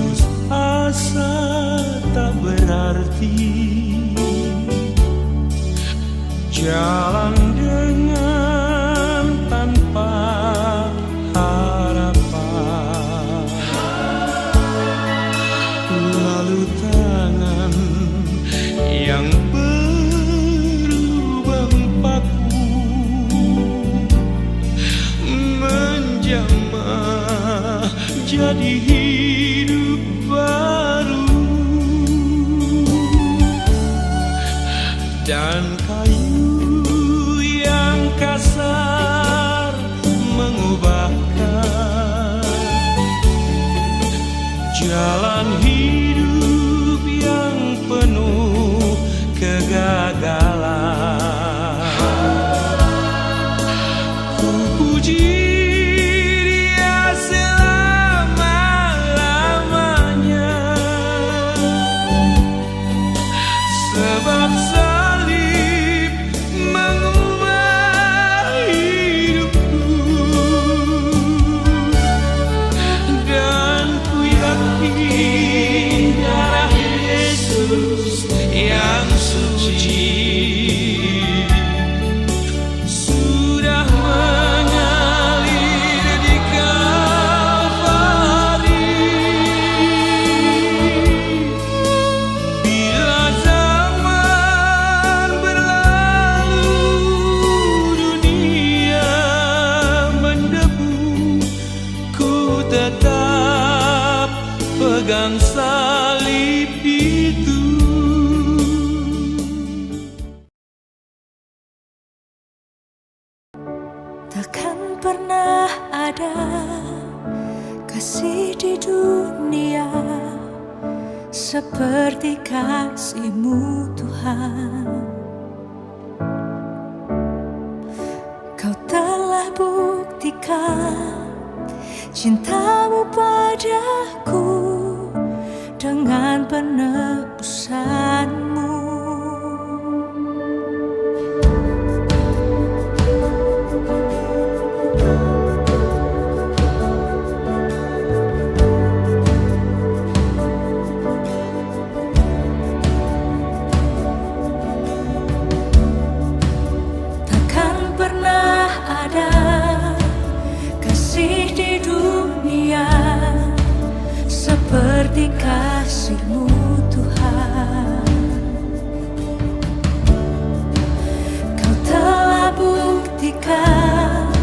putus asa tak berarti, jalan dengan tanpa harapan, lalu tangan yang berlubang paku menjamah jadi hidup baru, dan kayu yang kasar mengubahkan jalan hidup yang penuh kegagalan. Ku puji Dia selama-lamanya, sebab salib mengubah hidupku, dan ku yakin darah Yesus yang suci sudah mengalir di Kalvari. Bila zaman berlalu, dunia mendebu, ku tetap pegang salib itu. Takkan pernah ada kasih di dunia seperti kasih-Mu Tuhan. Kau telah buktikan cinta-Mu padaku dengan penebusan-Mu. Takkan pernah ada kasih di dunia seperti kasih-Mu Tuhan. Kau telah buktikan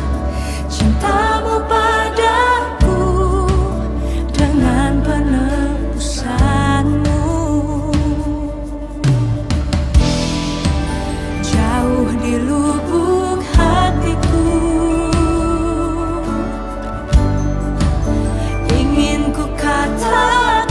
cinta-Mu padaku dengan penebusan-Mu. Jauh di lubuk hatiku ingin ku katakan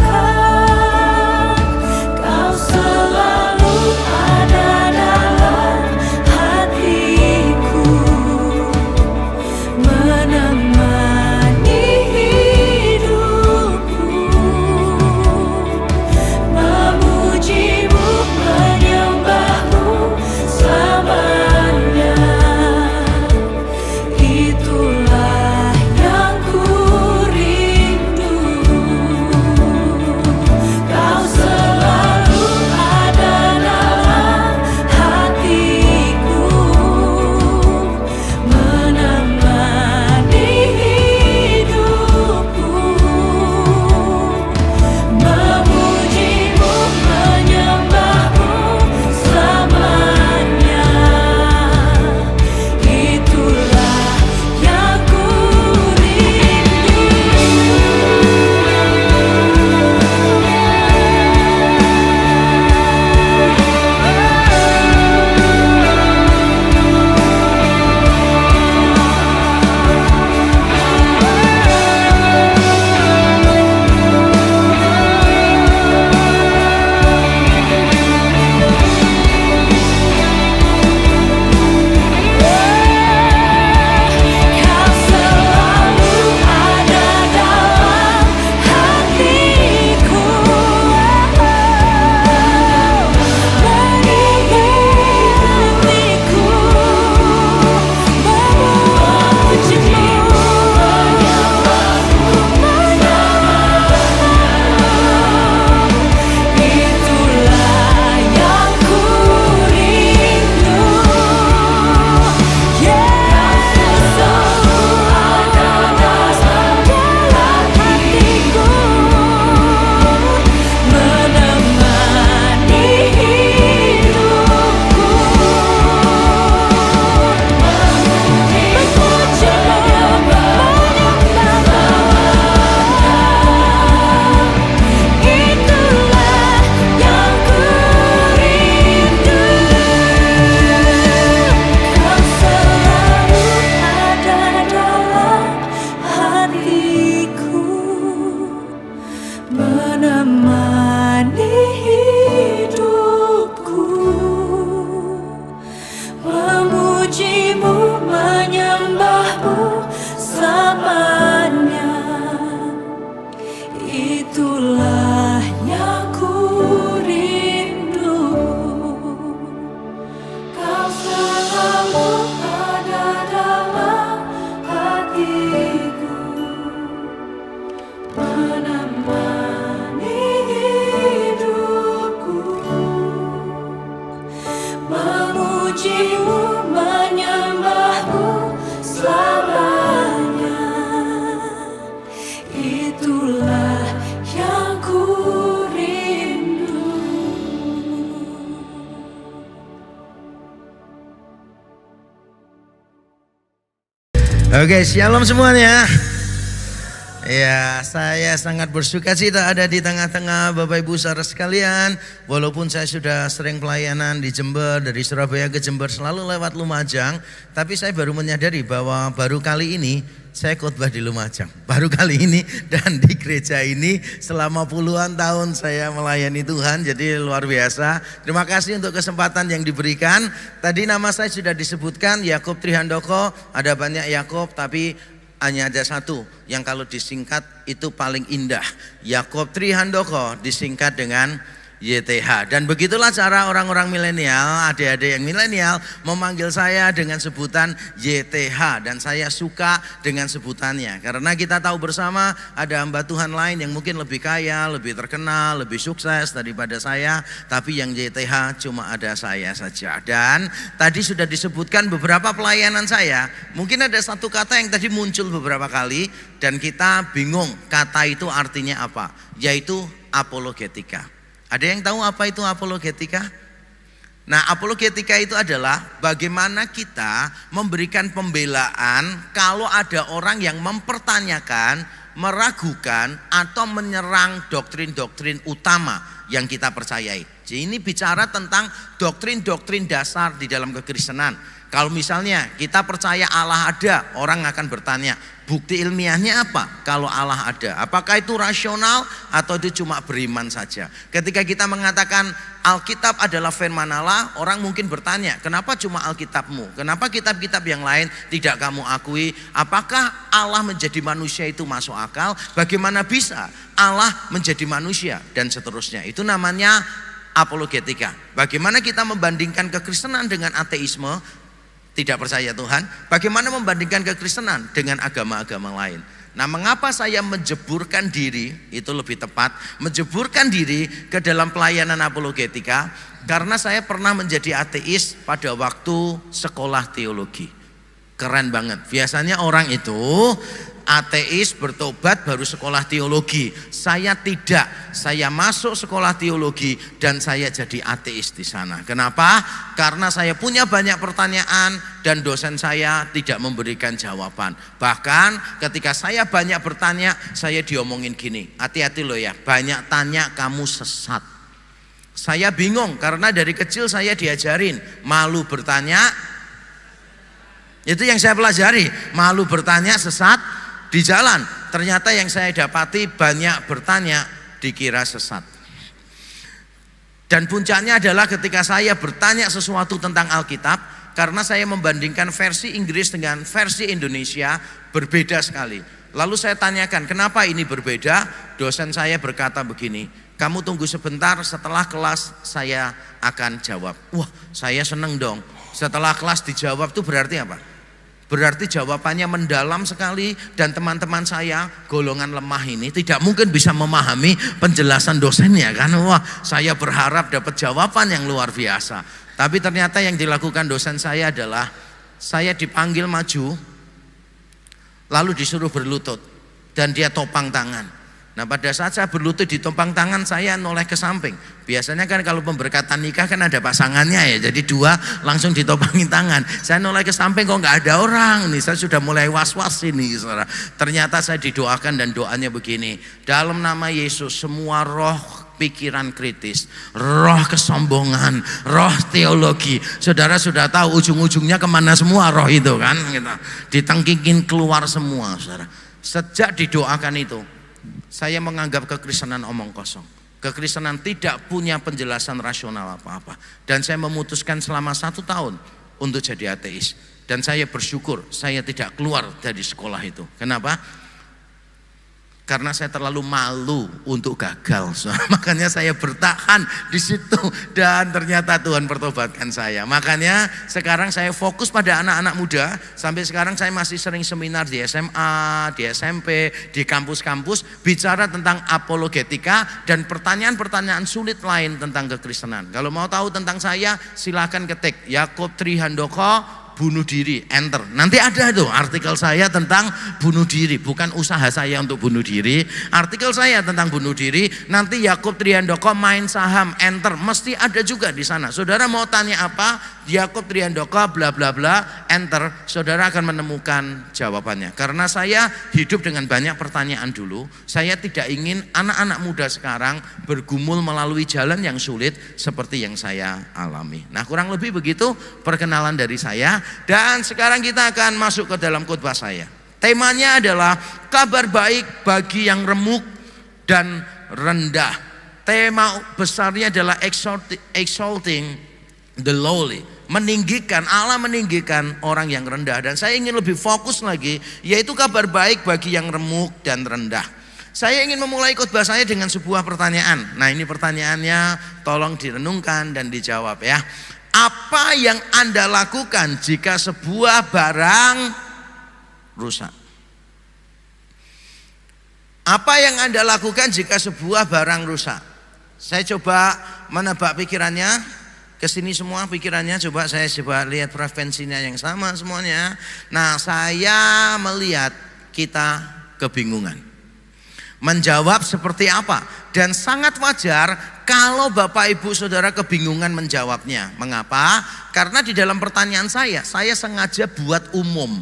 menemani hidupku, memujimu, menyembahmu selamanya. Itulah yang ku rindu. Kau selalu ada dalam hatiku, menemani hidupku, memujimu, menyembahmu selamanya. Itulah yang ku rindu. Oke, shalom semuanya. Ya, saya sangat bersuka cita ada di tengah-tengah Bapak Ibu saudara sekalian. Walaupun saya sudah sering pelayanan di Jember, dari Surabaya ke Jember selalu lewat Lumajang, tapi saya baru menyadari bahwa baru kali ini saya khotbah di Lumajang. Baru kali ini dan di gereja ini selama puluhan tahun saya melayani Tuhan, jadi luar biasa. Terima kasih untuk kesempatan yang diberikan. Tadi nama saya sudah disebutkan, Yakub Trihandoko. Ada banyak Yakub, tapi hanya ada satu yang kalau disingkat itu paling indah. Yakub Trihandoko disingkat dengan YTH. Dan begitulah cara orang-orang milenial, adik-adik yang milenial memanggil saya dengan sebutan YTH. Dan saya suka dengan sebutannya, karena kita tahu bersama ada hamba Tuhan lain yang mungkin lebih kaya, lebih terkenal, lebih sukses daripada saya, tapi yang YTH cuma ada saya saja. Dan tadi sudah disebutkan beberapa pelayanan saya. Mungkin ada satu kata yang tadi muncul beberapa kali dan kita bingung kata itu artinya apa, yaitu apologetika. Ada yang tahu apa itu apologetika? Nah, apologetika itu adalah bagaimana kita memberikan pembelaan kalau ada orang yang mempertanyakan, meragukan atau menyerang doktrin-doktrin utama yang kita percayai. Jadi ini bicara tentang doktrin-doktrin dasar di dalam kekristenan. Kalau misalnya kita percaya Allah ada, orang akan bertanya, bukti ilmiahnya apa kalau Allah ada? Apakah itu rasional atau itu cuma beriman saja? Ketika kita mengatakan Alkitab adalah firman Allah, orang mungkin bertanya, kenapa cuma Alkitabmu? Kenapa kitab-kitab yang lain tidak kamu akui? Apakah Allah menjadi manusia itu masuk akal? Bagaimana bisa Allah menjadi manusia? Dan seterusnya. Itu namanya apologetika. Bagaimana kita membandingkan kekristenan dengan ateisme, tidak percaya Tuhan? Bagaimana membandingkan kekristenan dengan agama-agama lain? Nah, mengapa saya menjeburkan diri, itu lebih tepat, menjeburkan diri ke dalam pelayanan apologetika? Karena saya pernah menjadi ateis pada waktu sekolah teologi. Keren banget. Biasanya orang itu ateis bertobat baru sekolah teologi. Saya tidak. Saya masuk sekolah teologi dan saya jadi ateis di sana. Kenapa? Karena saya punya banyak pertanyaan dan dosen saya tidak memberikan jawaban. Bahkan ketika saya banyak bertanya, saya diomongin gini, hati-hati loh ya, banyak tanya kamu sesat. Saya bingung karena dari kecil saya diajarin malu bertanya. Itu yang saya pelajari, malu bertanya sesat di jalan. Ternyata yang saya dapati banyak bertanya dikira sesat. Dan puncaknya adalah ketika saya bertanya sesuatu tentang Alkitab, karena saya membandingkan versi Inggris dengan versi Indonesia, berbeda sekali. Lalu saya tanyakan, kenapa ini berbeda? Dosen saya berkata begini, kamu tunggu sebentar, setelah kelas saya akan jawab. Wah, saya seneng dong. Setelah kelas dijawab itu berarti apa? Berarti jawabannya mendalam sekali dan teman-teman saya golongan lemah ini tidak mungkin bisa memahami penjelasan dosennya kan. Wah, saya berharap dapat jawaban yang luar biasa. Tapi ternyata yang dilakukan dosen saya adalah saya dipanggil maju lalu disuruh berlutut dan dia topang tangan. Nah, pada saat saya berlutut di topang tangan, saya noleh ke samping. Biasanya kan kalau pemberkatan nikah kan ada pasangannya ya, jadi dua langsung ditopangin tangan. Saya noleh ke samping, kok nggak ada orang nih. Saya sudah mulai was-was ini, saudara. Ternyata saya didoakan dan doanya begini, dalam nama Yesus semua roh pikiran kritis, roh kesombongan, roh teologi, saudara sudah tahu ujung-ujungnya kemana semua roh itu kan, gitu. Ditengkingin keluar semua, saudara. Sejak didoakan itu, Saya menganggap kekristenan omong kosong. Kekristenan tidak punya penjelasan rasional apa-apa. Dan saya memutuskan selama 1 tahun untuk jadi ateis. Dan saya bersyukur saya tidak keluar dari sekolah itu. Kenapa? Karena saya terlalu malu untuk gagal. Makanya saya bertahan di situ dan ternyata Tuhan pertobatkan saya. Makanya sekarang saya fokus pada anak-anak muda. Sampai sekarang saya masih sering seminar di SMA, di SMP, di kampus-kampus bicara tentang apologetika dan pertanyaan-pertanyaan sulit lain tentang kekristenan. Kalau mau tahu tentang saya silakan ketik Yakob Trihandoko bunuh diri, enter. Nanti ada tuh artikel saya tentang bunuh diri, bukan usaha saya untuk bunuh diri. Artikel saya tentang bunuh diri, nanti Yakob Trihandoko main saham, enter. Mesti ada juga di sana. Saudara mau tanya apa? Yakob Trihandoko bla bla bla, enter. Saudara akan menemukan jawabannya. Karena saya hidup dengan banyak pertanyaan dulu. Saya tidak ingin anak-anak muda sekarang bergumul melalui jalan yang sulit seperti yang saya alami. Nah, kurang lebih begitu perkenalan dari saya. Dan sekarang kita akan masuk ke dalam khotbah saya. Temanya adalah kabar baik bagi yang remuk dan rendah. Tema besarnya adalah exalting the lowly. Meninggikan, Allah meninggikan orang yang rendah. Dan saya ingin lebih fokus lagi, yaitu kabar baik bagi yang remuk dan rendah. Saya ingin memulai khotbah saya dengan sebuah pertanyaan. Nah, ini pertanyaannya tolong direnungkan dan dijawab ya. Apa yang Anda lakukan jika sebuah barang rusak? Apa yang Anda lakukan jika sebuah barang rusak? Saya coba menebak pikirannya. Kesini semua pikirannya, coba lihat frekuensinya yang sama semuanya. Nah, saya melihat kita kebingungan. Menjawab seperti apa? Dan sangat wajar kalau Bapak Ibu Saudara kebingungan menjawabnya. Mengapa? Karena di dalam pertanyaan saya sengaja buat umum,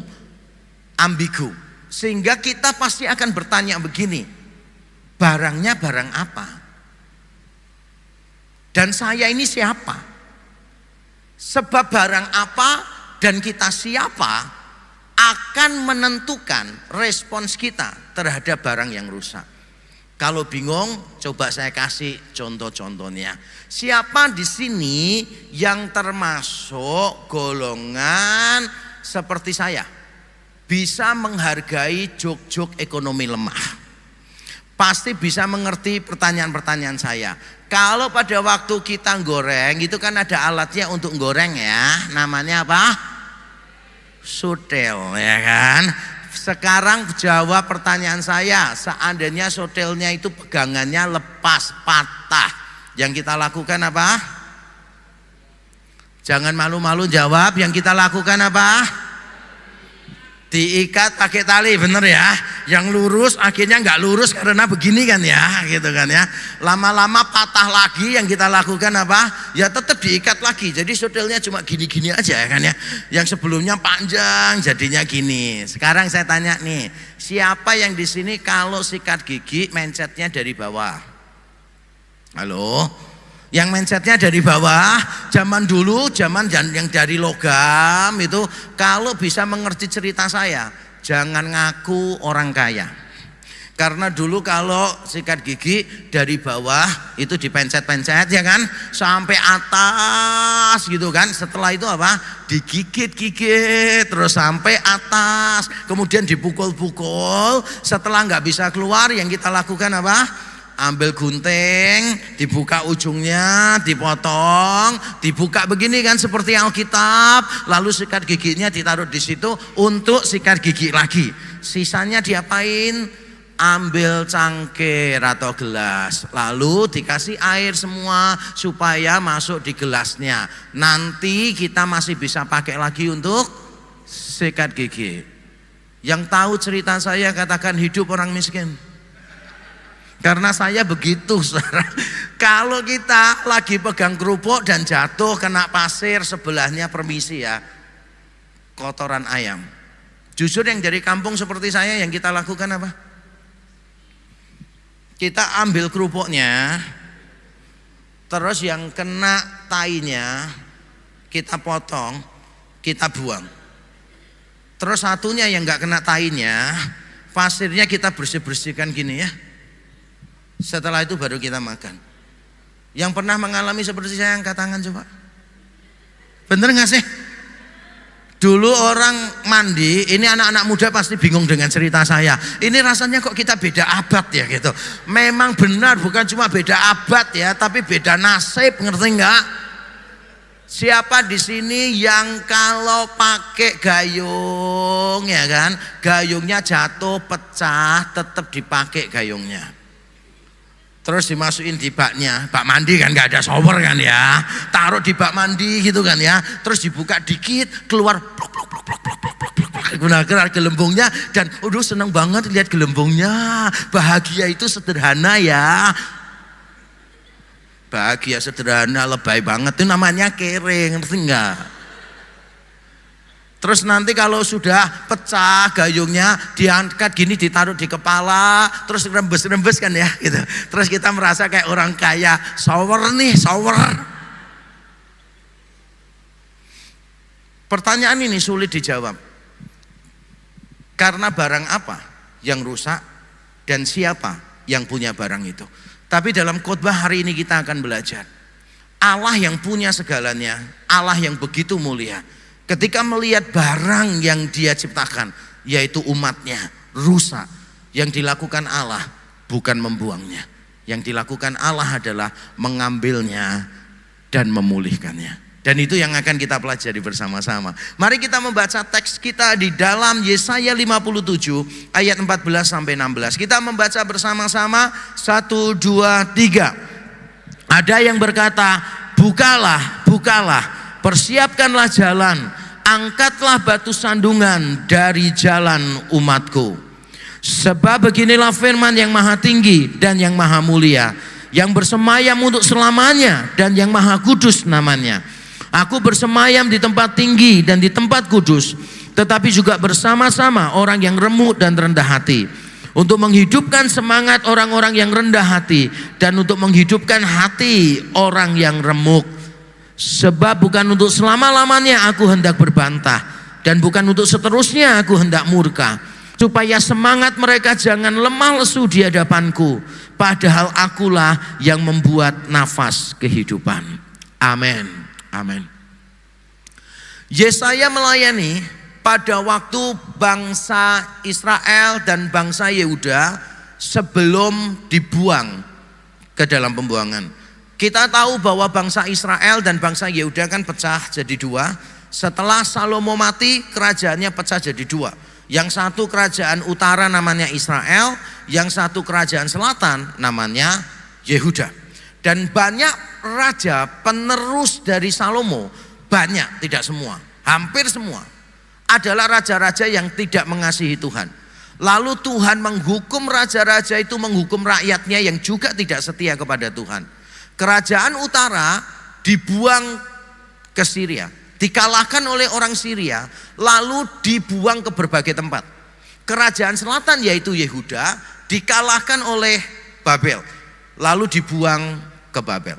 ambigu. Sehingga kita pasti akan bertanya begini, barangnya barang apa? Dan saya ini siapa? Sebab barang apa dan kita siapa akan menentukan respons kita terhadap barang yang rusak. Kalau bingung, coba saya kasih contoh-contohnya. Siapa di sini yang termasuk golongan seperti saya? Bisa menghargai jok-jok ekonomi lemah. Pasti bisa mengerti pertanyaan-pertanyaan saya. Kalau pada waktu kita goreng, itu kan ada alatnya untuk goreng ya. Namanya apa? Sutel ya kan. Sekarang jawab pertanyaan saya. Seandainya sutelnya itu pegangannya lepas, patah, yang kita lakukan apa? Jangan malu-malu jawab. Yang kita lakukan apa? Diikat pakai tali, bener ya. Yang lurus akhirnya nggak lurus karena begini kan ya, gitu kan ya. Lama-lama patah lagi, yang kita lakukan apa? Ya tetap diikat lagi. Jadi sutelnya cuma gini-gini aja ya kan ya. Yang sebelumnya panjang jadinya gini. Sekarang saya tanya nih, siapa yang di sini kalau sikat gigi mencetnya dari bawah? Halo? Yang mencetnya dari bawah, zaman dulu, zaman yang dari logam itu, kalau bisa mengerti cerita saya, jangan ngaku orang kaya. Karena dulu kalau sikat gigi dari bawah itu dipencet-pencet ya kan, sampai atas gitu kan. Setelah itu apa? Digigit-gigit terus sampai atas, kemudian dipukul-pukul. Setelah nggak bisa keluar, yang kita lakukan apa? Ambil gunting, dibuka ujungnya, dipotong, dibuka begini kan seperti Alkitab, lalu sikat giginya ditaruh di situ untuk sikat gigi lagi. Sisanya diapain? Ambil cangkir atau gelas, lalu dikasih air semua supaya masuk di gelasnya. Nanti kita masih bisa pakai lagi untuk sikat gigi. Yang tahu cerita saya katakan hidup orang miskin. Karena saya begitu, saudara. Kalau kita lagi pegang kerupuk dan jatuh kena pasir, sebelahnya permisi ya, kotoran ayam. Jujur yang dari kampung seperti saya, yang kita lakukan apa? Kita ambil kerupuknya, terus yang kena tainya kita potong, kita buang. Terus satunya yang gak kena tainya, pasirnya kita bersih-bersihkan gini ya. Setelah itu baru kita makan. Yang pernah mengalami seperti saya angkat tangan coba. Bener gak sih? Dulu orang mandi, ini anak-anak muda pasti bingung dengan cerita saya. Ini rasanya kok kita beda abad ya gitu. Memang benar, bukan cuma beda abad ya, tapi beda nasib, ngerti nggak? Siapa di sini yang kalau pakai gayung ya kan, gayungnya jatuh, pecah, tetap dipakai gayungnya. Terus dimasukin di baknya, bak mandi kan nggak ada shower kan ya, taruh di bak mandi gitu kan ya, terus dibuka dikit keluar pluk pluk pluk pluk pluk pluk pluk pluk, gunakan gelembungnya dan udah seneng banget lihat gelembungnya. Bahagia itu sederhana ya, bahagia sederhana, lebay banget itu namanya kere, ngerti nggak? Terus nanti kalau sudah pecah gayungnya diangkat gini, ditaruh di kepala, terus rembes-rembes kan ya gitu. Terus kita merasa kayak orang kaya, shower nih, shower. Pertanyaan ini sulit dijawab. Karena barang apa yang rusak dan siapa yang punya barang itu. Tapi dalam khotbah hari ini kita akan belajar. Allah yang punya segalanya, Allah yang begitu mulia. Ketika melihat barang yang dia ciptakan, yaitu umatnya, rusak, yang dilakukan Allah bukan membuangnya. Yang dilakukan Allah adalah mengambilnya dan memulihkannya. Dan itu yang akan kita pelajari bersama-sama. Mari kita membaca teks kita di dalam Yesaya 57 ayat 14 sampai 16. Kita membaca bersama-sama 1, 2, 3. Ada yang berkata, bukalah, bukalah, persiapkanlah jalan, angkatlah batu sandungan dari jalan umatku. Sebab beginilah firman yang maha tinggi dan yang maha mulia, yang bersemayam untuk selamanya dan yang maha kudus namanya. Aku bersemayam di tempat tinggi dan di tempat kudus, tetapi juga bersama-sama orang yang remuk dan rendah hati, untuk menghidupkan semangat orang-orang yang rendah hati dan untuk menghidupkan hati orang yang remuk. Sebab bukan untuk selama-lamanya aku hendak berbantah, dan bukan untuk seterusnya aku hendak murka, supaya semangat mereka jangan lemah lesu di hadapanku, padahal akulah yang membuat nafas kehidupan. Amin. Amin. Yesaya melayani pada waktu bangsa Israel dan bangsa Yehuda sebelum dibuang ke dalam pembuangan. Kita tahu bahwa bangsa Israel dan bangsa Yehuda kan pecah jadi dua. Setelah Salomo mati, kerajaannya pecah jadi dua. Yang satu kerajaan utara namanya Israel, yang satu kerajaan selatan namanya Yehuda. Dan banyak raja penerus dari Salomo, banyak, tidak semua, hampir semua adalah raja-raja yang tidak mengasihi Tuhan. Lalu Tuhan menghukum raja-raja itu, menghukum rakyatnya yang juga tidak setia kepada Tuhan. Kerajaan utara dibuang ke Syria, dikalahkan oleh orang Syria, lalu dibuang ke berbagai tempat. Kerajaan selatan yaitu Yehuda dikalahkan oleh Babel, lalu dibuang ke Babel.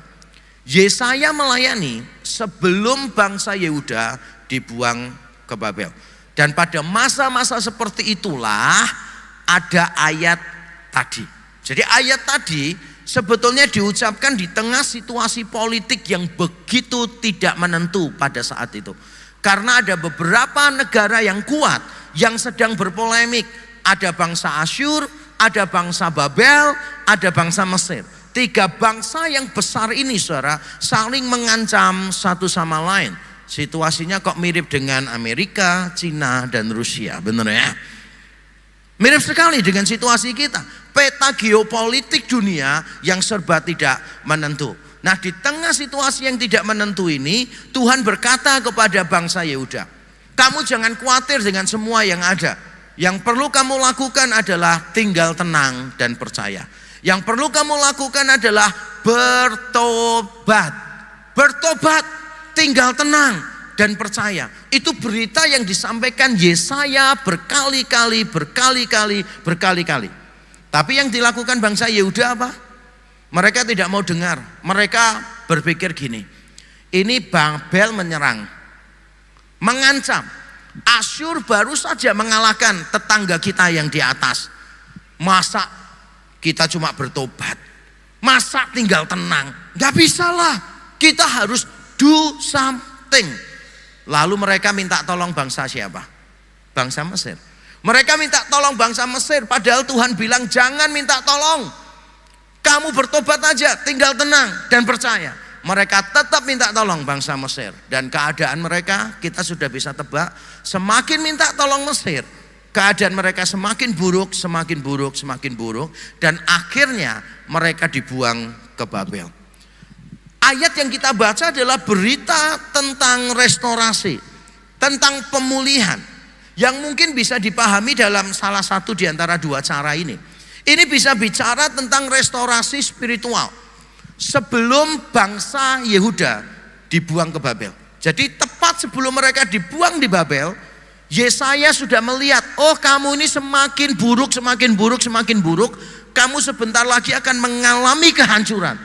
Yesaya melayani sebelum bangsa Yehuda dibuang ke Babel. Dan pada masa-masa seperti itulah ada ayat tadi. Jadi ayat tadi sebetulnya diucapkan di tengah situasi politik yang begitu tidak menentu pada saat itu. Karena ada beberapa negara yang kuat yang sedang berpolemik. Ada bangsa Asyur, ada bangsa Babel, ada bangsa Mesir. Tiga bangsa yang besar ini saudara saling mengancam satu sama lain. Situasinya kok mirip dengan Amerika, Cina, dan Rusia, benar ya? Mirip sekali dengan situasi kita. Peta geopolitik dunia yang serba tidak menentu. Nah, di tengah situasi yang tidak menentu ini, Tuhan berkata kepada bangsa Yehuda, kamu jangan khawatir dengan semua yang ada. Yang perlu kamu lakukan adalah tinggal tenang dan percaya. Yang perlu kamu lakukan adalah bertobat. Bertobat, tinggal tenang dan percaya. Itu berita yang disampaikan Yesaya berkali-kali. Tapi yang dilakukan bangsa Yehuda apa? Mereka tidak mau dengar. Mereka berpikir gini, ini Babel menyerang, mengancam. Asyur baru saja mengalahkan tetangga kita yang di atas. Masa kita cuma bertobat, Masa tinggal tenang? Gak bisa lah. Kita harus do something. Lalu mereka minta tolong bangsa siapa? Bangsa Mesir. Mereka minta tolong bangsa Mesir, padahal Tuhan bilang jangan minta tolong. Kamu bertobat aja, tinggal tenang dan percaya. Mereka tetap minta tolong bangsa Mesir. Dan keadaan mereka kita sudah bisa tebak. Semakin minta tolong Mesir, keadaan mereka semakin buruk, semakin buruk, semakin buruk. Dan akhirnya mereka dibuang ke Babel. Ayat yang kita baca adalah berita tentang restorasi, tentang pemulihan, yang mungkin bisa dipahami dalam salah satu di antara dua cara ini. Ini bisa bicara tentang restorasi spiritual sebelum bangsa Yehuda dibuang ke Babel. Jadi tepat sebelum mereka dibuang di Babel, Yesaya sudah melihat, oh kamu ini semakin buruk, semakin buruk, semakin buruk. Kamu sebentar lagi akan mengalami kehancuran.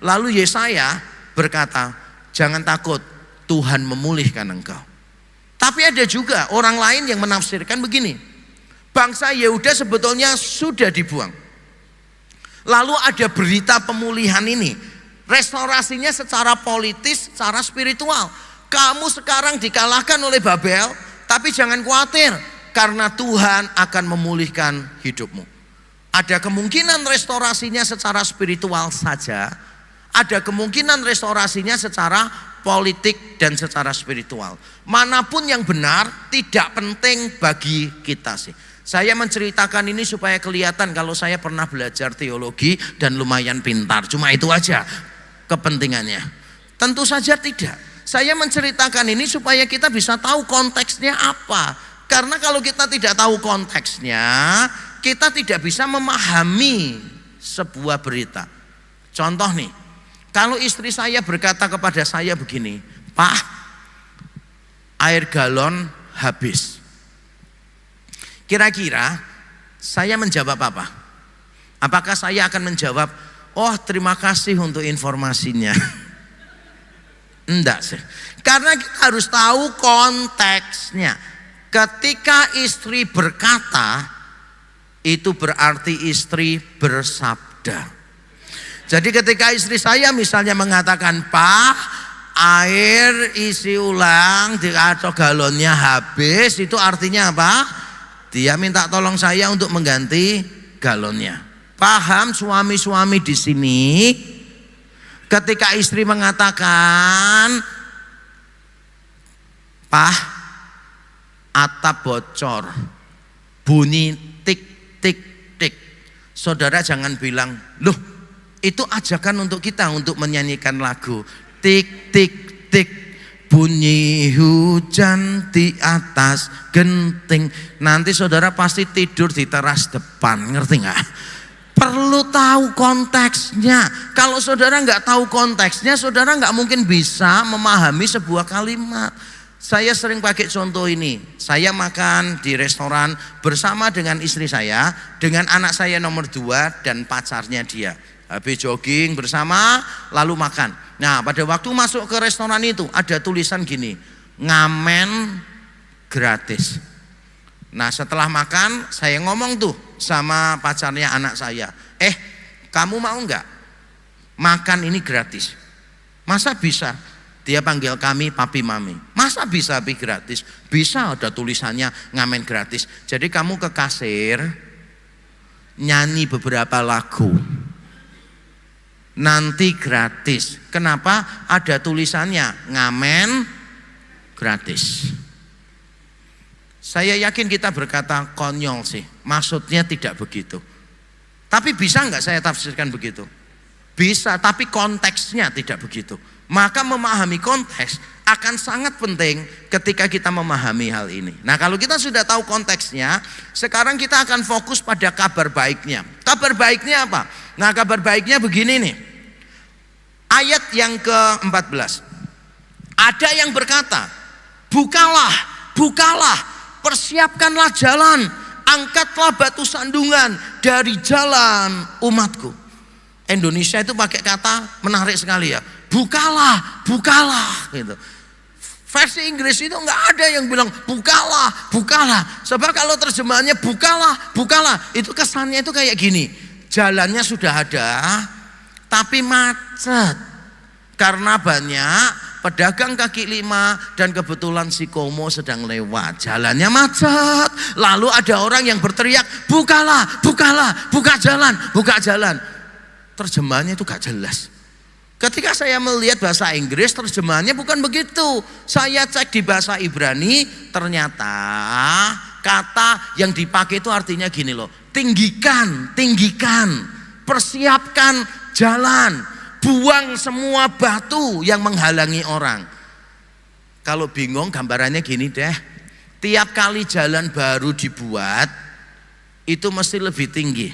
Lalu Yesaya berkata, jangan takut, Tuhan memulihkan engkau. Tapi ada juga orang lain yang menafsirkan begini, bangsa Yehuda sebetulnya sudah dibuang. Lalu ada berita pemulihan ini, restorasinya secara politis, secara spiritual. Kamu sekarang dikalahkan oleh Babel, tapi jangan khawatir, karena Tuhan akan memulihkan hidupmu. Ada kemungkinan restorasinya secara spiritual saja, ada kemungkinan restorasinya secara politik dan secara spiritual. Manapun yang benar tidak penting bagi kita sih. Saya menceritakan ini supaya kelihatan kalau saya pernah belajar teologi dan lumayan pintar. Cuma itu aja kepentingannya. Tentu saja tidak. Saya menceritakan ini supaya kita bisa tahu konteksnya apa. Karena kalau kita tidak tahu konteksnya, kita tidak bisa memahami sebuah berita. Contoh nih, kalau istri saya berkata kepada saya begini, Pak, air galon habis. Kira-kira saya menjawab apa? Apakah saya akan menjawab, oh terima kasih untuk informasinya? Enggak sih. Karena kita harus tahu konteksnya. Ketika istri berkata, itu berarti istri bersabda. Jadi ketika istri saya misalnya mengatakan, Pak, air isi ulang di atau galonnya habis, itu artinya apa? Dia minta tolong saya untuk mengganti galonnya. Paham suami-suami di sini? Ketika istri mengatakan, Pak, atap bocor, bunyi tik tik tik. Saudara jangan bilang, loh itu ajakan untuk kita untuk menyanyikan lagu. Tik tik tik, bunyi hujan di atas genting. Nanti saudara pasti tidur di teras depan, ngerti nggak? Perlu tahu konteksnya. Kalau saudara nggak tahu konteksnya, saudara nggak mungkin bisa memahami sebuah kalimat. Saya sering pakai contoh ini. Saya makan di restoran bersama dengan istri saya, dengan anak saya nomor 2 dan pacarnya dia. Habis jogging bersama, lalu makan. Nah, pada waktu masuk ke restoran itu ada tulisan gini, ngamen gratis. Nah, setelah makan saya ngomong tuh sama pacarnya anak saya, kamu mau nggak makan ini gratis? Masa bisa? Dia panggil kami papi mami. Masa bisa papi gratis? Bisa, ada tulisannya ngamen gratis. Jadi kamu ke kasir nyanyi beberapa lagu, nanti gratis. Kenapa? Ada tulisannya ngamen gratis. Saya yakin kita berkata konyol sih, maksudnya tidak begitu. Tapi bisa nggak saya tafsirkan begitu? Bisa, tapi konteksnya tidak begitu. Maka memahami konteks akan sangat penting ketika kita memahami hal ini. Nah, kalau kita sudah tahu konteksnya, sekarang kita akan fokus pada kabar baiknya. Kabar baiknya apa? Nah, kabar baiknya begini nih. Ayat yang ke-14. Ada yang berkata, bukalah, bukalah, persiapkanlah jalan, angkatlah batu sandungan dari jalan umatku. Indonesia itu pakai kata menarik sekali ya. Bukalah, bukalah gitu. Versi Inggris itu nggak ada yang bilang bukalah, bukalah. Sebab kalau terjemahannya bukalah, bukalah, itu kesannya itu kayak gini. Jalannya sudah ada, tapi macet. Karena banyak pedagang kaki lima dan kebetulan si Komo sedang lewat. Jalannya macet. Lalu ada orang yang berteriak, bukalah, bukalah, buka jalan, buka jalan. Terjemahannya itu gak jelas. Ketika saya melihat bahasa Inggris, terjemahannya bukan begitu. Saya cek di bahasa Ibrani, ternyata kata yang dipakai itu artinya gini loh. Tinggikan, tinggikan, persiapkan jalan. Buang semua batu yang menghalangi orang. Kalau bingung gambarannya gini deh. Tiap kali jalan baru dibuat, itu mesti lebih tinggi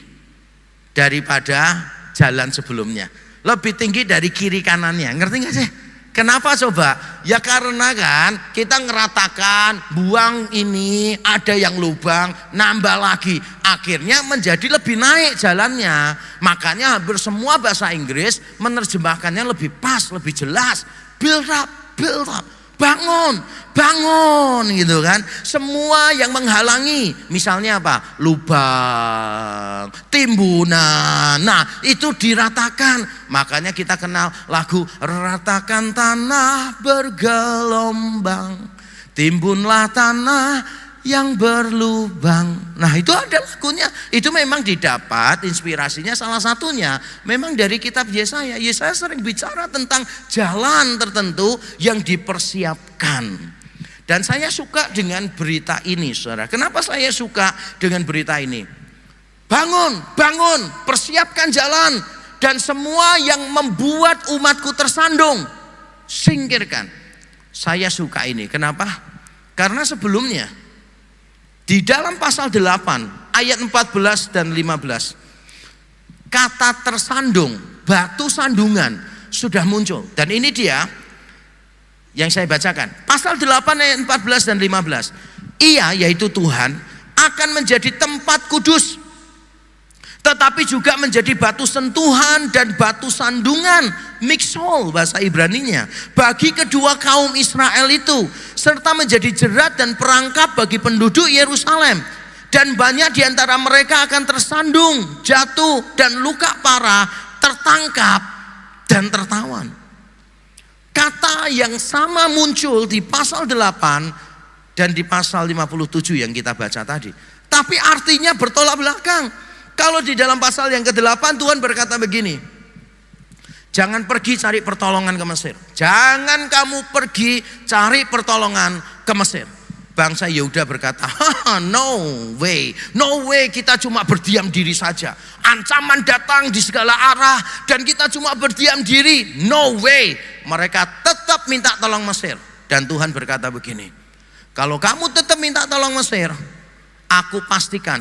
daripada jalan sebelumnya. Lebih tinggi dari kiri kanannya. Ngerti gak sih? Kenapa coba? Ya karena kan kita ngeratakan, buang ini, ada yang lubang, nambah lagi. Akhirnya menjadi lebih naik jalannya. Makanya hampir semua bahasa Inggris menerjemahkannya lebih pas, lebih jelas. Build up, build up. Bangun, bangun gitu kan. Semua yang menghalangi, misalnya apa? Lubang, timbunan. Nah, itu diratakan. Makanya kita kenal lagu ratakan tanah bergelombang, timbunlah tanah yang berlubang. Nah, itu ada lagunya. Itu memang didapat inspirasinya salah satunya memang dari kitab Yesaya. Yesaya sering bicara tentang jalan tertentu yang dipersiapkan. Dan saya suka dengan berita ini, Saudara. Kenapa saya suka dengan berita ini? Bangun, bangun, persiapkan jalan, dan semua yang membuat umatku tersandung, singkirkan. Saya suka ini. Kenapa? Karena sebelumnya di dalam pasal 8 ayat 14 dan 15 kata tersandung, batu sandungan sudah muncul. Dan ini dia yang saya bacakan. Pasal 8 ayat 14 dan 15. Ia, yaitu Tuhan, akan menjadi tempat kudus, tetapi juga menjadi batu sentuhan dan batu sandungan, miksol bahasa Ibraninya, bagi kedua kaum Israel itu, serta menjadi jerat dan perangkap bagi penduduk Yerusalem. Dan banyak di antara mereka akan tersandung, jatuh dan luka parah, tertangkap dan tertawan. Kata yang sama muncul di pasal 8 dan di pasal 57 yang kita baca tadi. Tapi artinya bertolak belakang. Kalau di dalam pasal yang ke-8 Tuhan berkata begini, jangan pergi cari pertolongan ke Mesir. Jangan kamu pergi cari pertolongan ke Mesir. Bangsa Yehuda berkata, no way, no way, kita cuma berdiam diri saja. Ancaman datang di segala arah dan kita cuma berdiam diri. No way. Mereka tetap minta tolong Mesir. Dan Tuhan berkata begini, kalau kamu tetap minta tolong Mesir, aku pastikan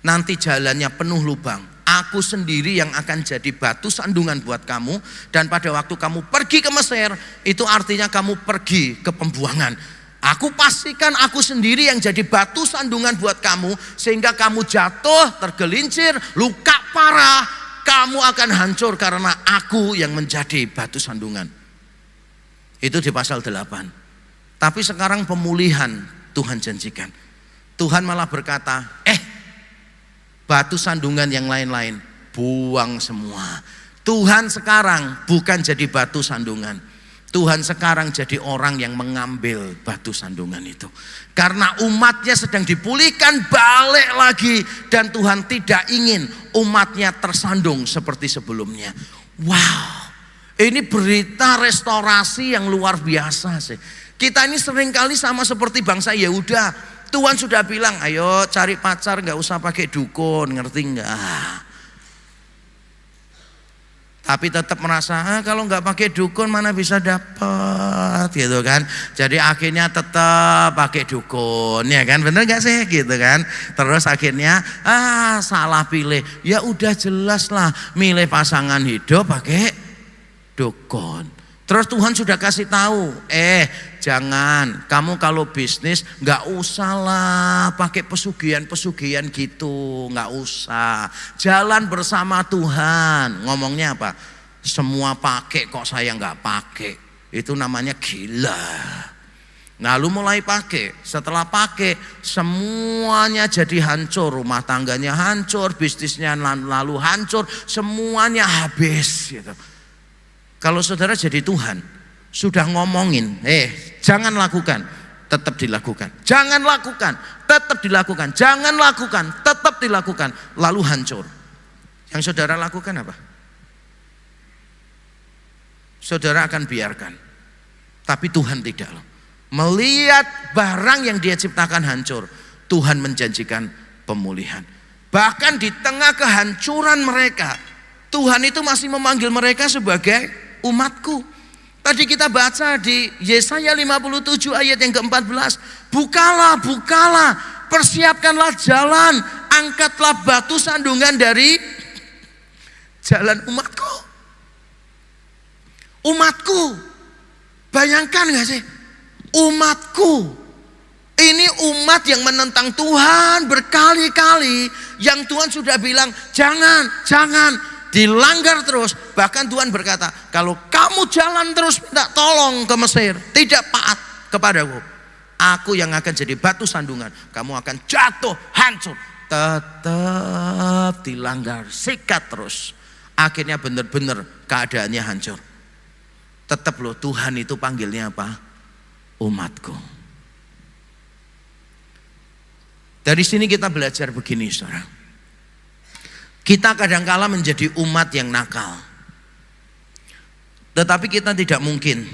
nanti jalannya penuh lubang. Aku sendiri yang akan jadi batu sandungan buat kamu. Dan pada waktu kamu pergi ke Mesir, itu artinya kamu pergi ke pembuangan. Aku pastikan aku sendiri yang jadi batu sandungan buat kamu, sehingga kamu jatuh, tergelincir, luka parah, kamu akan hancur karena aku yang menjadi batu sandungan. Itu di pasal 8. Tapi sekarang pemulihan Tuhan janjikan. Tuhan malah berkata, batu sandungan yang lain-lain buang semua. Tuhan sekarang bukan jadi batu sandungan. Tuhan sekarang jadi orang yang mengambil batu sandungan itu. Karena umatnya sedang dipulihkan balik lagi. Dan Tuhan tidak ingin umatnya tersandung seperti sebelumnya. Wow, ini berita restorasi yang luar biasa sih. Kita ini seringkali sama seperti bangsa Yehuda. Tuhan sudah bilang, ayo cari pacar gak usah pakai dukun, ngerti gak? Tapi tetap merasa kalau nggak pakai dukun mana bisa dapat gitu kan. Jadi akhirnya tetap pakai dukun, ya kan, bener nggak sih gitu kan. Terus akhirnya salah pilih. Ya udah jelas lah milih pasangan hidup pakai dukun. Terus Tuhan sudah kasih tahu, jangan, kamu kalau bisnis nggak usah lah pakai pesugihan gitu, nggak usah. Jalan bersama Tuhan. Ngomongnya apa? Semua pakai kok saya nggak pakai. Itu namanya gila. Lalu mulai pakai, setelah pakai semuanya jadi hancur, rumah tangganya hancur, bisnisnya lalu hancur, semuanya habis gitu. Kalau saudara jadi Tuhan, sudah ngomongin, jangan lakukan, tetap dilakukan. Jangan lakukan, tetap dilakukan. Jangan lakukan, tetap dilakukan. Lalu hancur. Yang saudara lakukan apa? Saudara akan biarkan. Tapi Tuhan tidak loh. Melihat barang yang dia ciptakan hancur, Tuhan menjanjikan pemulihan. Bahkan di tengah kehancuran mereka, Tuhan itu masih memanggil mereka sebagai umatku. Tadi kita baca di Yesaya 57 ayat yang ke-14. Bukalah, bukalah, persiapkanlah jalan, angkatlah batu sandungan dari jalan umatku. Umatku, bayangkan gak sih? Umatku, ini umat yang menentang Tuhan berkali-kali, yang Tuhan sudah bilang jangan, dilanggar terus. Bahkan Tuhan berkata, kalau kamu jalan terus minta tolong ke Mesir, tidak taat kepadaku, aku yang akan jadi batu sandungan, kamu akan jatuh hancur. Tetap dilanggar, sikat terus. Akhirnya benar-benar keadaannya hancur. Tetap loh, Tuhan itu panggilnya apa? Umatku. Dari sini kita belajar begini, saudara. Kita kadangkala menjadi umat yang nakal, tetapi kita tidak mungkin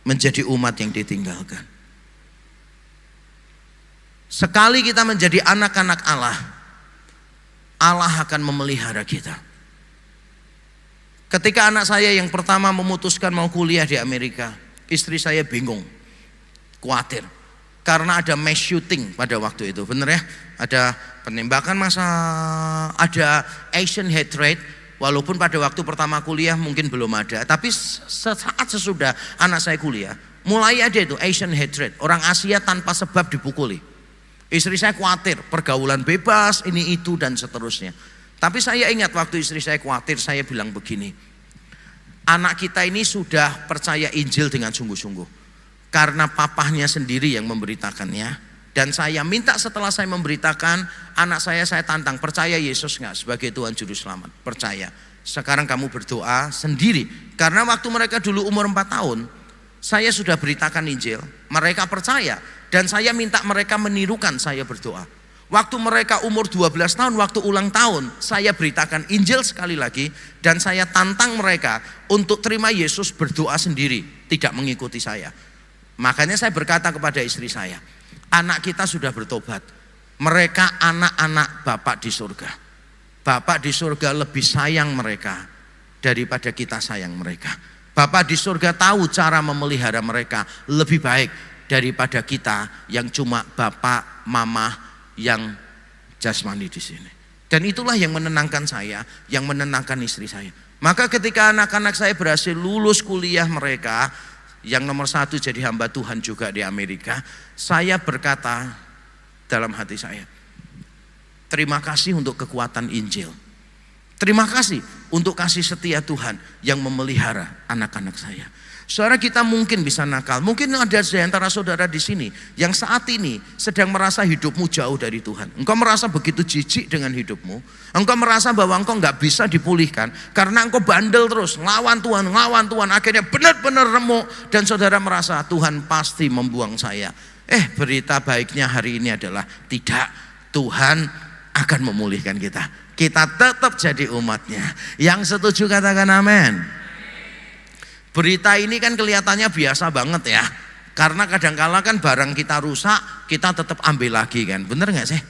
menjadi umat yang ditinggalkan. Sekali kita menjadi anak-anak Allah, Allah akan memelihara kita. Ketika anak saya yang pertama memutuskan mau kuliah di Amerika, istri saya bingung, khawatir, karena ada mass shooting pada waktu itu, bener ya? Ada penembakan massa, ada Asian hatred. Walaupun pada waktu pertama kuliah mungkin belum ada, tapi sesaat sesudah anak saya kuliah, mulai ada itu Asian hatred. Orang Asia tanpa sebab dipukuli. Istri saya khawatir, pergaulan bebas, ini itu dan seterusnya. Tapi saya ingat waktu istri saya khawatir, saya bilang begini, anak kita ini sudah percaya Injil dengan sungguh-sungguh, karena papahnya sendiri yang memberitakannya. Dan saya minta setelah saya memberitakan, anak saya tantang, percaya Yesus gak sebagai Tuhan Juru Selamat? Percaya. Sekarang kamu berdoa sendiri. Karena waktu mereka dulu umur 4 tahun, saya sudah beritakan Injil, mereka percaya. Dan saya minta mereka menirukan saya berdoa. Waktu mereka umur 12 tahun, waktu ulang tahun, saya beritakan Injil sekali lagi. Dan saya tantang mereka untuk terima Yesus, berdoa sendiri, tidak mengikuti saya. Makanya saya berkata kepada istri saya, anak kita sudah bertobat. Mereka anak-anak Bapak di surga. Bapak di surga lebih sayang mereka daripada kita sayang mereka. Bapak di surga tahu cara memelihara mereka lebih baik daripada kita yang cuma bapak, mama yang jasmani di sini. Dan itulah yang menenangkan saya, yang menenangkan istri saya. Maka ketika anak-anak saya berhasil lulus kuliah mereka, yang nomor 1 jadi hamba Tuhan juga di Amerika, saya berkata dalam hati saya, terima kasih untuk kekuatan Injil. Terima kasih untuk kasih setia Tuhan yang memelihara anak-anak saya. Saudara, kita mungkin bisa nakal. Mungkin ada di antara saudara di sini yang saat ini sedang merasa hidupmu jauh dari Tuhan. Engkau merasa begitu jijik dengan hidupmu. Engkau merasa bahwa engkau gak bisa dipulihkan karena engkau bandel terus, ngelawan Tuhan. Akhirnya benar-benar remuk dan saudara merasa Tuhan pasti membuang saya. Berita baiknya hari ini adalah tidak. Tuhan akan memulihkan kita. Kita tetap jadi umatnya. Yang setuju katakan amin. Berita ini kan kelihatannya biasa banget ya. Karena kadangkala kan barang kita rusak, kita tetap ambil lagi kan. Bener gak sih?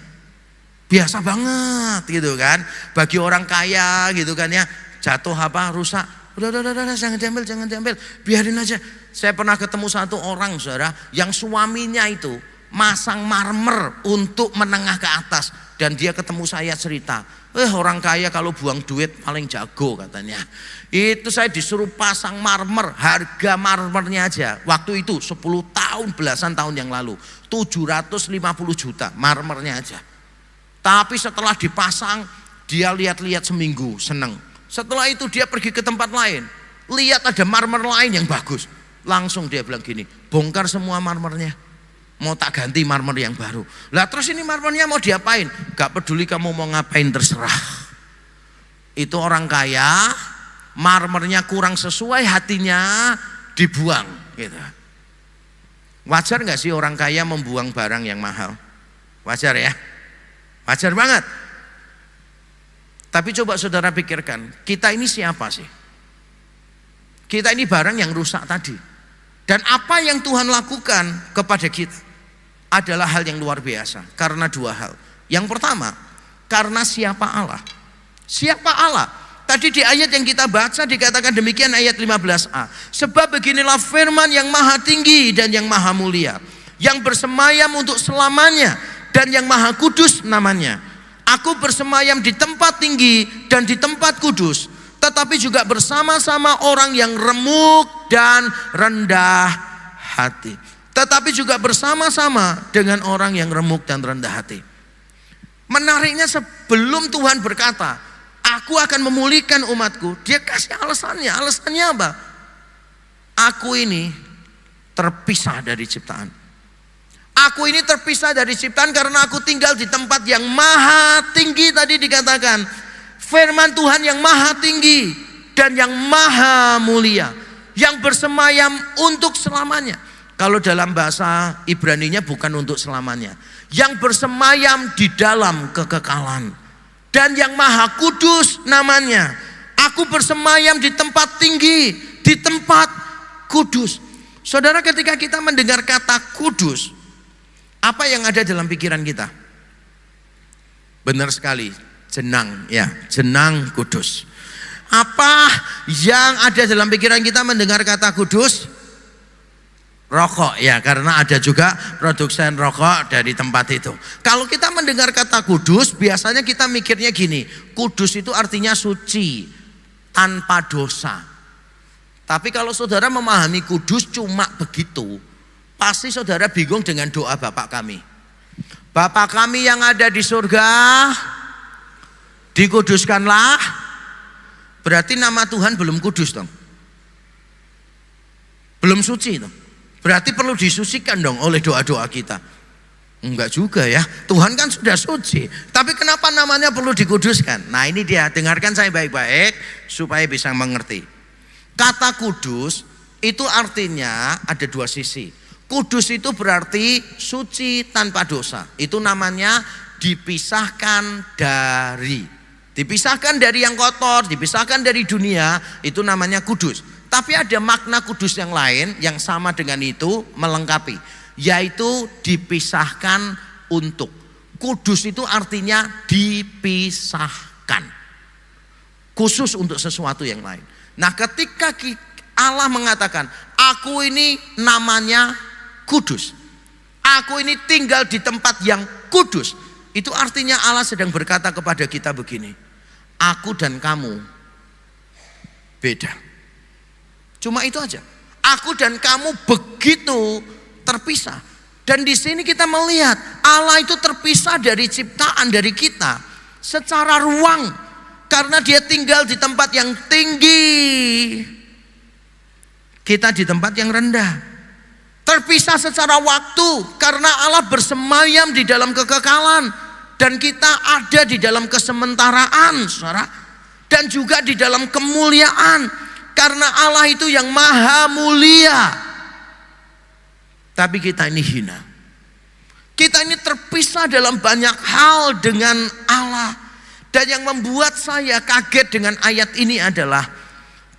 Biasa banget gitu kan. Bagi orang kaya gitu kan ya, jatuh apa, rusak, udah, jangan diambil, biarin aja. Saya pernah ketemu satu orang, saudara, yang suaminya itu masang marmer untuk menengah ke atas. Dan dia ketemu saya cerita, orang kaya kalau buang duit paling jago katanya. Itu saya disuruh pasang marmer, harga marmernya aja waktu itu 10 tahun, belasan tahun yang lalu 750 juta marmernya aja. Tapi setelah dipasang, dia lihat-lihat seminggu, seneng. Setelah itu dia pergi ke tempat lain, lihat ada marmer lain yang bagus. Langsung dia bilang gini, bongkar semua marmernya. Mau tak ganti marmer yang baru. Lah terus ini marmernya mau diapain? Gak peduli kamu mau ngapain, terserah. Itu orang kaya, marmernya kurang sesuai hatinya, dibuang gitu. Wajar gak sih orang kaya membuang barang yang mahal? Wajar ya? Wajar banget. Tapi coba saudara pikirkan, kita ini siapa sih? Kita ini barang yang rusak tadi. Dan apa yang Tuhan lakukan kepada kita adalah hal yang luar biasa. Karena dua hal. Yang pertama, karena siapa Allah? Siapa Allah? Tadi di ayat yang kita baca dikatakan demikian, ayat 15a. Sebab beginilah firman yang maha tinggi dan yang maha mulia, yang bersemayam untuk selamanya dan yang maha kudus namanya. Aku bersemayam di tempat tinggi dan di tempat kudus, tetapi juga bersama-sama orang yang remuk dan rendah hati. Tetapi juga bersama-sama dengan orang yang remuk dan rendah hati. Menariknya, sebelum Tuhan berkata, aku akan memulihkan umatku, dia kasih alasannya. Alasannya apa? Aku ini terpisah dari ciptaan. Aku ini terpisah dari ciptaan karena aku tinggal di tempat yang maha tinggi. Tadi dikatakan firman Tuhan yang maha tinggi dan yang maha mulia, yang bersemayam untuk selamanya. Kalau dalam bahasa Ibraninya bukan untuk selamanya, yang bersemayam di dalam kekekalan. Dan yang maha kudus namanya. Aku bersemayam di tempat tinggi, di tempat kudus. Saudara, ketika kita mendengar kata kudus, apa yang ada dalam pikiran kita? Benar sekali, jenang, ya, jenang kudus. Apa yang ada dalam pikiran kita mendengar kata kudus? Rokok, ya, karena ada juga produsen rokok dari tempat itu. Kalau kita mendengar kata kudus, biasanya kita mikirnya gini, kudus itu artinya suci, tanpa dosa. Tapi kalau saudara memahami kudus cuma begitu, pasti saudara bingung dengan doa Bapak kami. Bapa kami yang ada di surga, dikuduskanlah. Berarti nama Tuhan belum kudus dong, belum suci dong. Berarti perlu disucikan dong oleh doa-doa kita. Enggak juga ya, Tuhan kan sudah suci. Tapi kenapa namanya perlu dikuduskan? Nah ini dia, dengarkan saya baik-baik supaya bisa mengerti. Kata kudus itu artinya ada dua sisi. Kudus itu berarti suci tanpa dosa. Itu namanya dipisahkan dari. Dipisahkan dari yang kotor, dipisahkan dari dunia, itu namanya kudus. Tapi ada makna kudus yang lain yang sama dengan itu, melengkapi, yaitu dipisahkan untuk. Kudus itu artinya dipisahkan, khusus untuk sesuatu yang lain. Nah ketika Allah mengatakan, aku ini namanya kudus, aku ini tinggal di tempat yang kudus, itu artinya Allah sedang berkata kepada kita begini, aku dan kamu beda. Cuma itu aja. Aku dan kamu begitu terpisah. Dan di sini kita melihat Allah itu terpisah dari ciptaan, dari kita secara ruang, karena dia tinggal di tempat yang tinggi, kita di tempat yang rendah. Terpisah secara waktu karena Allah bersemayam di dalam kekekalan dan kita ada di dalam kesementaraan, saudara. Dan juga di dalam kemuliaan. Karena Allah itu yang maha mulia. Tapi kita ini hina. Kita ini terpisah dalam banyak hal dengan Allah. Dan yang membuat saya kaget dengan ayat ini adalah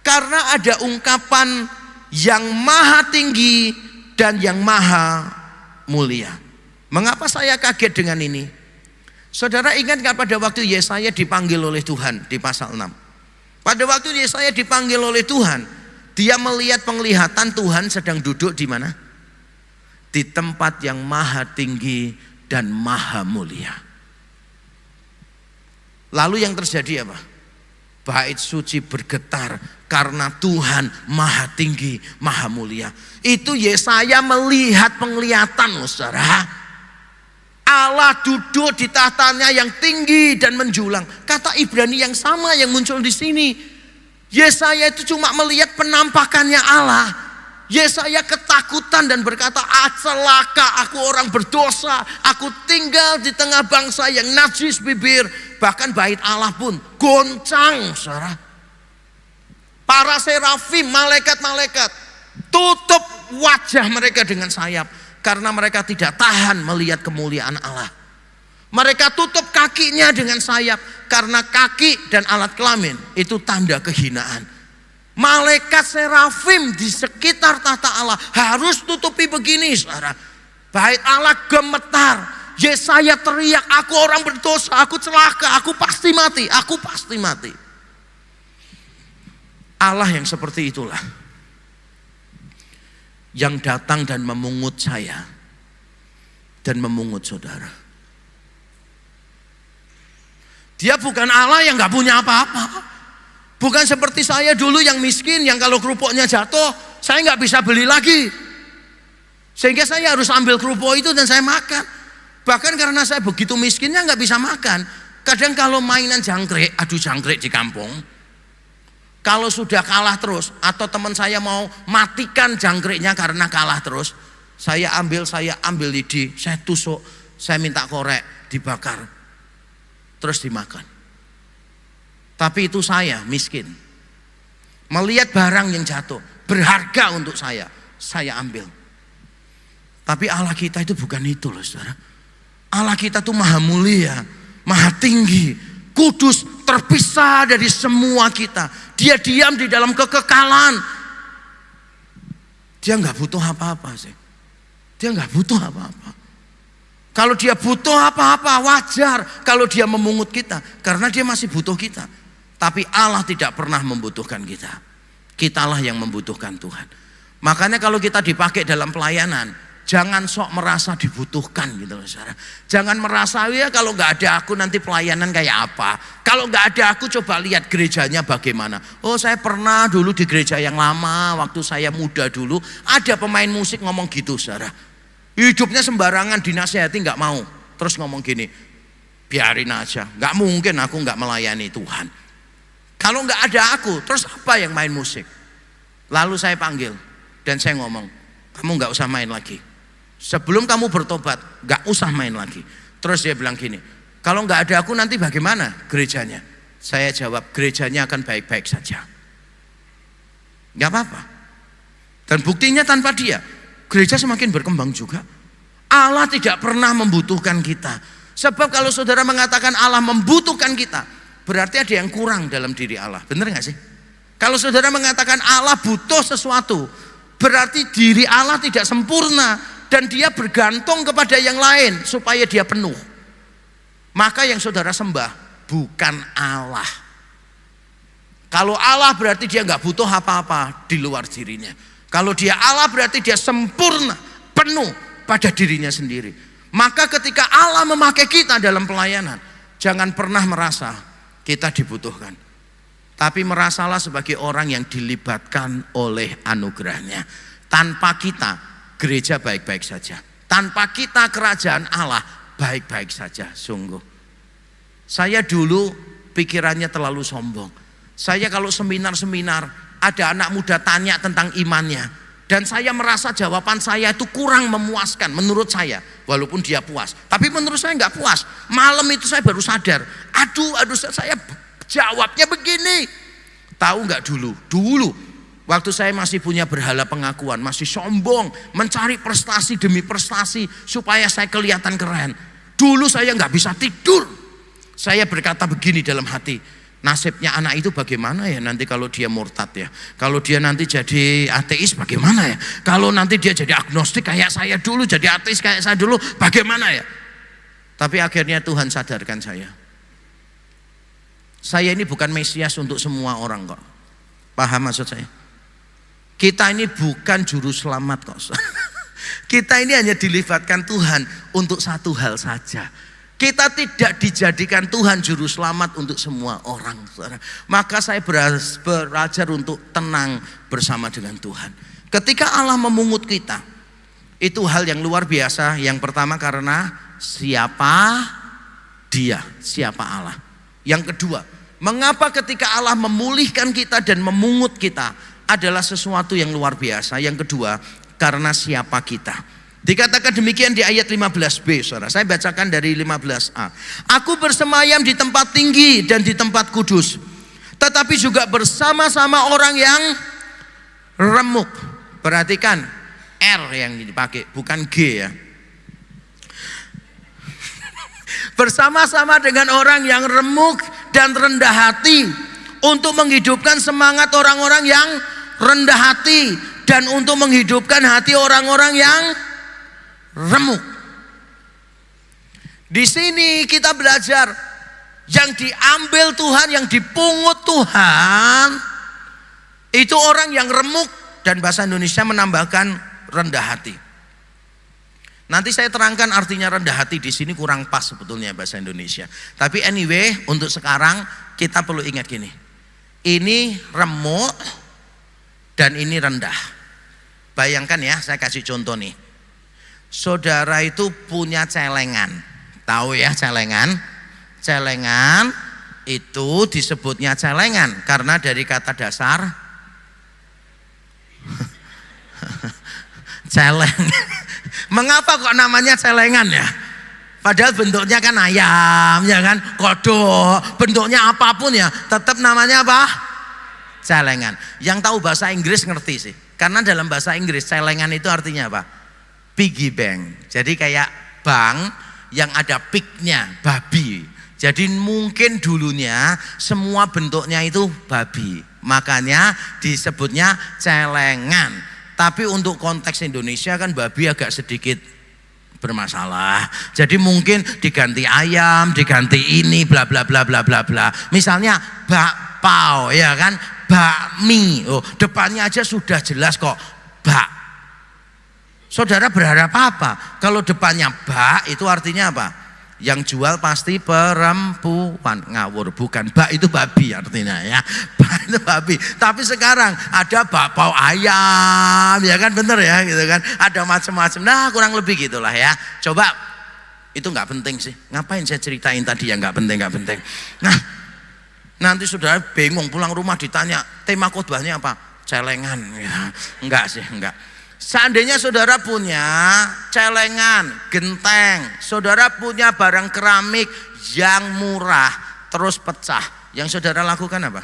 karena ada ungkapan yang maha tinggi dan yang maha mulia. Mengapa saya kaget dengan ini? Saudara ingat gak pada waktu Yesaya dipanggil oleh Tuhan di pasal 6? Pada waktu Yesaya dipanggil oleh Tuhan, dia melihat penglihatan Tuhan sedang duduk di mana? Di tempat yang maha tinggi dan maha mulia. Lalu yang terjadi apa? Bait suci bergetar karena Tuhan maha tinggi, maha mulia. Itu Yesaya melihat penglihatan, saudara. Allah duduk di tahtanya yang tinggi dan menjulang. Kata Ibrani yang sama yang muncul di sini. Yesaya itu cuma melihat penampakannya Allah. Yesaya ketakutan dan berkata, celaka aku orang berdosa, aku tinggal di tengah bangsa yang najis bibir. Bahkan bait Allah pun goncang, saudara. Para serafim, malaikat-malaikat tutup wajah mereka dengan sayap karena mereka tidak tahan melihat kemuliaan Allah. Mereka tutup kakinya dengan sayap karena kaki dan alat kelamin itu tanda kehinaan. Malaikat serafim di sekitar tahta Allah harus tutupi begini, saudara. Bait Allah gemetar. Yesaya teriak, aku orang berdosa, aku celaka, aku pasti mati, aku pasti mati. Allah yang seperti itulah yang datang dan memungut saya dan memungut saudara. Dia bukan Allah yang gak punya apa-apa. Bukan seperti saya dulu yang miskin, yang kalau kerupuknya jatuh, saya nggak bisa beli lagi. Sehingga saya harus ambil kerupuk itu dan saya makan. Bahkan karena saya begitu miskinnya nggak bisa makan. Kadang kalau mainan jangkrik, adu jangkrik di kampung, kalau sudah kalah terus, atau teman saya mau matikan jangkriknya karena kalah terus, saya ambil lidi, saya tusuk, saya minta korek, dibakar, terus dimakan. Tapi itu saya miskin. Melihat barang yang jatuh, berharga untuk saya ambil. Tapi Allah kita itu bukan itu loh, saudara. Allah kita itu maha mulia, maha tinggi, kudus, terpisah dari semua kita. Dia diam di dalam kekekalan. Dia nggak butuh apa-apa sih. Dia nggak butuh apa-apa. Kalau dia butuh apa-apa wajar kalau dia memungut kita, karena dia masih butuh kita. Tapi Allah tidak pernah membutuhkan kita. Kitalah yang membutuhkan Tuhan. Makanya kalau kita dipakai dalam pelayanan, jangan sok merasa dibutuhkan gitu loh, saudara. Jangan merasa ya kalau nggak ada aku nanti pelayanan kayak apa. Kalau nggak ada aku coba lihat gerejanya bagaimana. Oh, saya pernah dulu di gereja yang lama waktu saya muda dulu ada pemain musik ngomong gitu, saudara. Hidupnya sembarangan, dinasihati nggak mau. Terus ngomong gini, biarin aja. Nggak mungkin aku nggak melayani Tuhan. Kalau nggak ada aku, terus apa yang main musik? Lalu saya panggil dan saya ngomong, kamu nggak usah main lagi. Sebelum kamu bertobat, nggak usah main lagi. Terus dia bilang gini, kalau nggak ada aku nanti bagaimana gerejanya? Saya jawab, gerejanya akan baik-baik saja. Nggak apa-apa. Dan buktinya tanpa dia, gereja semakin berkembang juga. Allah tidak pernah membutuhkan kita. Sebab kalau saudara mengatakan Allah membutuhkan kita, berarti ada yang kurang dalam diri Allah. Benar gak sih? Kalau saudara mengatakan Allah butuh sesuatu, berarti diri Allah tidak sempurna dan dia bergantung kepada yang lain supaya dia penuh. Maka yang saudara sembah bukan Allah. Kalau Allah berarti dia gak butuh apa-apa di luar dirinya. Kalau dia Allah berarti dia sempurna, penuh pada dirinya sendiri. Maka ketika Allah memakai kita dalam pelayanan, jangan pernah merasa kita dibutuhkan, tapi merasalah sebagai orang yang dilibatkan oleh anugerahnya. Tanpa kita gereja baik-baik saja, tanpa kita kerajaan Allah baik-baik saja. Sungguh saya dulu pikirannya terlalu sombong. Saya kalau seminar-seminar ada anak muda tanya tentang imannya, dan saya merasa jawaban saya itu kurang memuaskan menurut saya. Walaupun dia puas, tapi menurut saya nggak puas. Malam itu saya baru sadar, aduh saya jawabnya begini. Tahu nggak dulu waktu saya masih punya berhala pengakuan, masih sombong, mencari prestasi demi prestasi supaya saya kelihatan keren. Dulu saya nggak bisa tidur. Saya berkata begini dalam hati, nasibnya anak itu bagaimana ya nanti kalau dia murtad ya, kalau dia nanti jadi ateis bagaimana ya, kalau nanti dia jadi agnostik kayak saya dulu, jadi ateis kayak saya dulu bagaimana ya. Tapi akhirnya Tuhan sadarkan saya ini bukan Mesias untuk semua orang kok. Paham maksud saya? Kita ini bukan juru selamat kok. Kita ini hanya dilibatkan Tuhan untuk satu hal saja. Kita tidak dijadikan Tuhan juru selamat untuk semua orang. Maka saya belajar untuk tenang bersama dengan Tuhan. Ketika Allah memungut kita, itu hal yang luar biasa. Yang pertama karena siapa Dia, siapa Allah. Yang kedua, mengapa ketika Allah memulihkan kita dan memungut kita, adalah sesuatu yang luar biasa. Yang kedua, karena siapa kita. Dikatakan demikian di ayat 15b, saudara. Saya bacakan dari 15a. Aku bersemayam di tempat tinggi dan di tempat kudus, tetapi juga bersama-sama orang yang remuk. Perhatikan R yang dipakai, bukan G ya. Bersama-sama dengan orang yang remuk dan rendah hati, untuk menghidupkan semangat orang-orang yang rendah hati, dan untuk menghidupkan hati orang-orang yang remuk. Di sini kita belajar yang diambil Tuhan, yang dipungut Tuhan, itu orang yang remuk, dan bahasa Indonesia menambahkan rendah hati. Nanti saya terangkan artinya rendah hati di sini kurang pas sebetulnya bahasa Indonesia. Tapi anyway, untuk sekarang kita perlu ingat gini. Ini remuk dan ini rendah. Bayangkan ya, saya kasih contoh nih. Saudara itu punya celengan. Tahu ya celengan? Celengan itu disebutnya celengan karena dari kata dasar celeng. Mengapa kok namanya celengan ya? Padahal bentuknya kan ayam, ya kan, kodok, bentuknya apapun ya, tetap namanya apa? Celengan. Yang tahu bahasa Inggris ngerti sih. Karena dalam bahasa Inggris celengan itu artinya apa? Piggy bank. Jadi kayak bank yang ada pignya, babi. Jadi mungkin dulunya semua bentuknya itu babi. Makanya disebutnya celengan. Tapi untuk konteks Indonesia kan babi agak sedikit bermasalah. Jadi mungkin diganti ayam, diganti ini, bla bla bla bla bla bla. Misalnya bakpao, ya kan, bakmi. Oh, depannya aja sudah jelas kok, bak. Saudara berharap apa? Kalau depannya bak itu artinya apa? Yang jual pasti perempuan. Ngawur, bukan. Bak itu babi artinya ya. Bak itu babi. Tapi sekarang ada bakpao ayam, ya kan, bener ya gitu kan. Ada macam-macam. Nah, kurang lebih gitulah ya. Coba, itu nggak penting sih. Ngapain saya ceritain tadi yang nggak penting. Nah, nanti saudara bingung pulang rumah ditanya tema khotbahnya apa? Celengan ya. Enggak sih, enggak. Seandainya saudara punya celengan, genteng, saudara punya barang keramik yang murah terus pecah, yang saudara lakukan apa?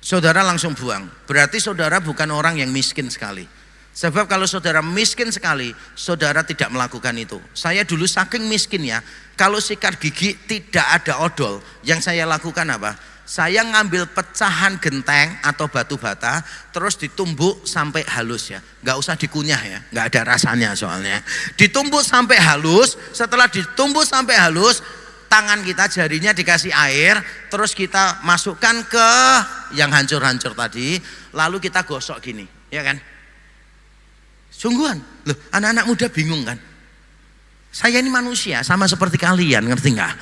Saudara langsung buang. Berarti saudara bukan orang yang miskin sekali. Sebab kalau saudara miskin sekali, saudara tidak melakukan itu. Saya dulu saking miskin ya, kalau sikat gigi tidak ada odol, yang saya lakukan apa? Saya ngambil pecahan genteng atau batu bata, terus ditumbuk sampai halus ya. Nggak usah dikunyah ya, nggak ada rasanya soalnya. Ditumbuk sampai halus, setelah ditumbuk sampai halus, tangan kita jarinya dikasih air, terus kita masukkan ke yang hancur-hancur tadi, lalu kita gosok gini, ya kan? Sungguhan, loh anak-anak muda bingung kan? Saya ini manusia, sama seperti kalian, ngerti nggak?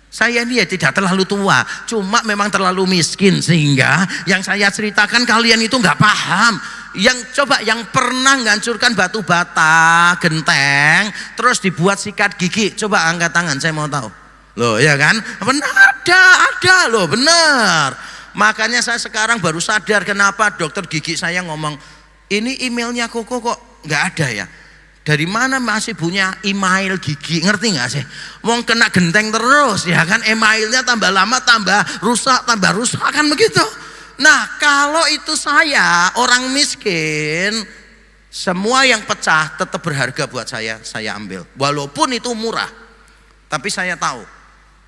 Saya ini ya tidak terlalu tua, cuma memang terlalu miskin sehingga yang saya ceritakan kalian itu nggak paham. Yang coba yang pernah menghancurkan batu bata, genteng, terus dibuat sikat gigi, coba angkat tangan, saya mau tahu. Loh ya kan? Benar, ada loh, benar. Makanya saya sekarang baru sadar kenapa dokter gigi saya ngomong, ini emailnya Koko kok nggak ada ya. Dari mana masih punya email gigi, ngerti nggak sih? Wong kena genteng terus ya kan, emailnya tambah lama tambah rusak kan begitu. Nah kalau itu saya orang miskin, semua yang pecah tetap berharga buat saya ambil. Walaupun itu murah, tapi saya tahu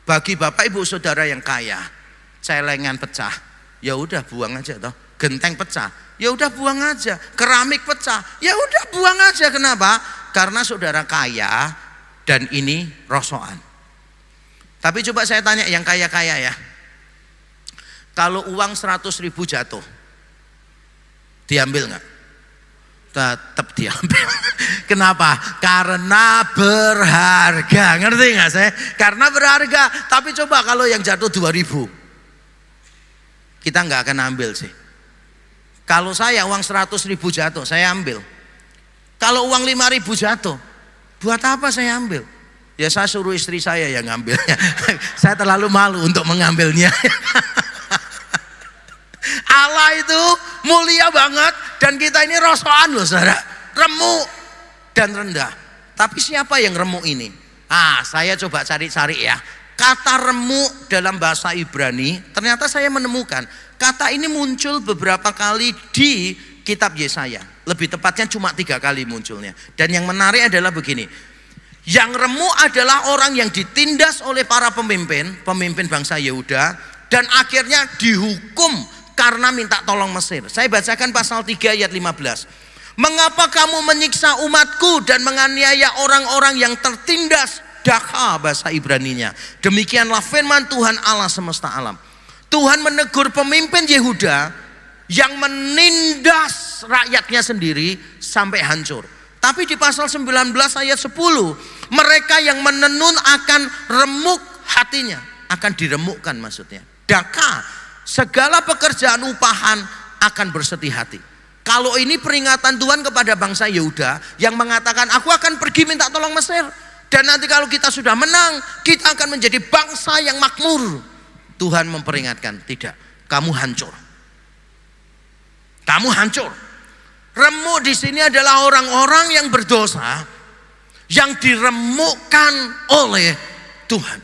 bagi bapak ibu saudara yang kaya, celengan pecah, ya udah buang aja toh. Genteng pecah, ya udah buang aja. Keramik pecah, ya udah buang aja. Kenapa? Karena saudara kaya dan ini rosokan. Tapi coba saya tanya yang kaya-kaya ya, kalau uang 100.000 jatuh, diambil nggak? Tetap diambil. Kenapa? Karena berharga. Ngerti nggak saya? Karena berharga. Tapi coba kalau yang jatuh 2.000, kita nggak akan ambil sih. Kalau saya uang 100.000 jatuh, saya ambil. Kalau uang 5.000 jatuh, buat apa saya ambil? Ya saya suruh istri saya yang ngambilnya. Saya terlalu malu untuk mengambilnya. Allah itu mulia banget dan kita ini rosokan loh saudara, remuk dan rendah. Tapi siapa yang remuk ini? Saya coba cari-cari ya. Kata remuk dalam bahasa Ibrani, ternyata saya menemukan kata ini muncul beberapa kali di kitab Yesaya. Lebih tepatnya cuma 3 kali munculnya. Dan yang menarik adalah begini. Yang remuk adalah orang yang ditindas oleh para pemimpin bangsa Yehuda, dan akhirnya dihukum karena minta tolong Mesir. Saya bacakan pasal 3 ayat 15. Mengapa kamu menyiksa umatku dan menganiaya orang-orang yang tertindas? Daka bahasa Ibraninya. Demikianlah firman Tuhan Allah semesta alam. Tuhan menegur pemimpin Yehuda yang menindas rakyatnya sendiri sampai hancur. Tapi di pasal 19 ayat 10, mereka yang menenun akan remuk hatinya, akan diremukkan maksudnya. Daka, segala pekerjaan upahan akan bersedih hati. Kalau ini peringatan Tuhan kepada bangsa Yehuda yang mengatakan, aku akan pergi minta tolong Mesir, dan nanti kalau kita sudah menang, kita akan menjadi bangsa yang makmur. Tuhan memperingatkan, tidak, kamu hancur. Kamu hancur. Remuk di sini adalah orang-orang yang berdosa yang diremukkan oleh Tuhan.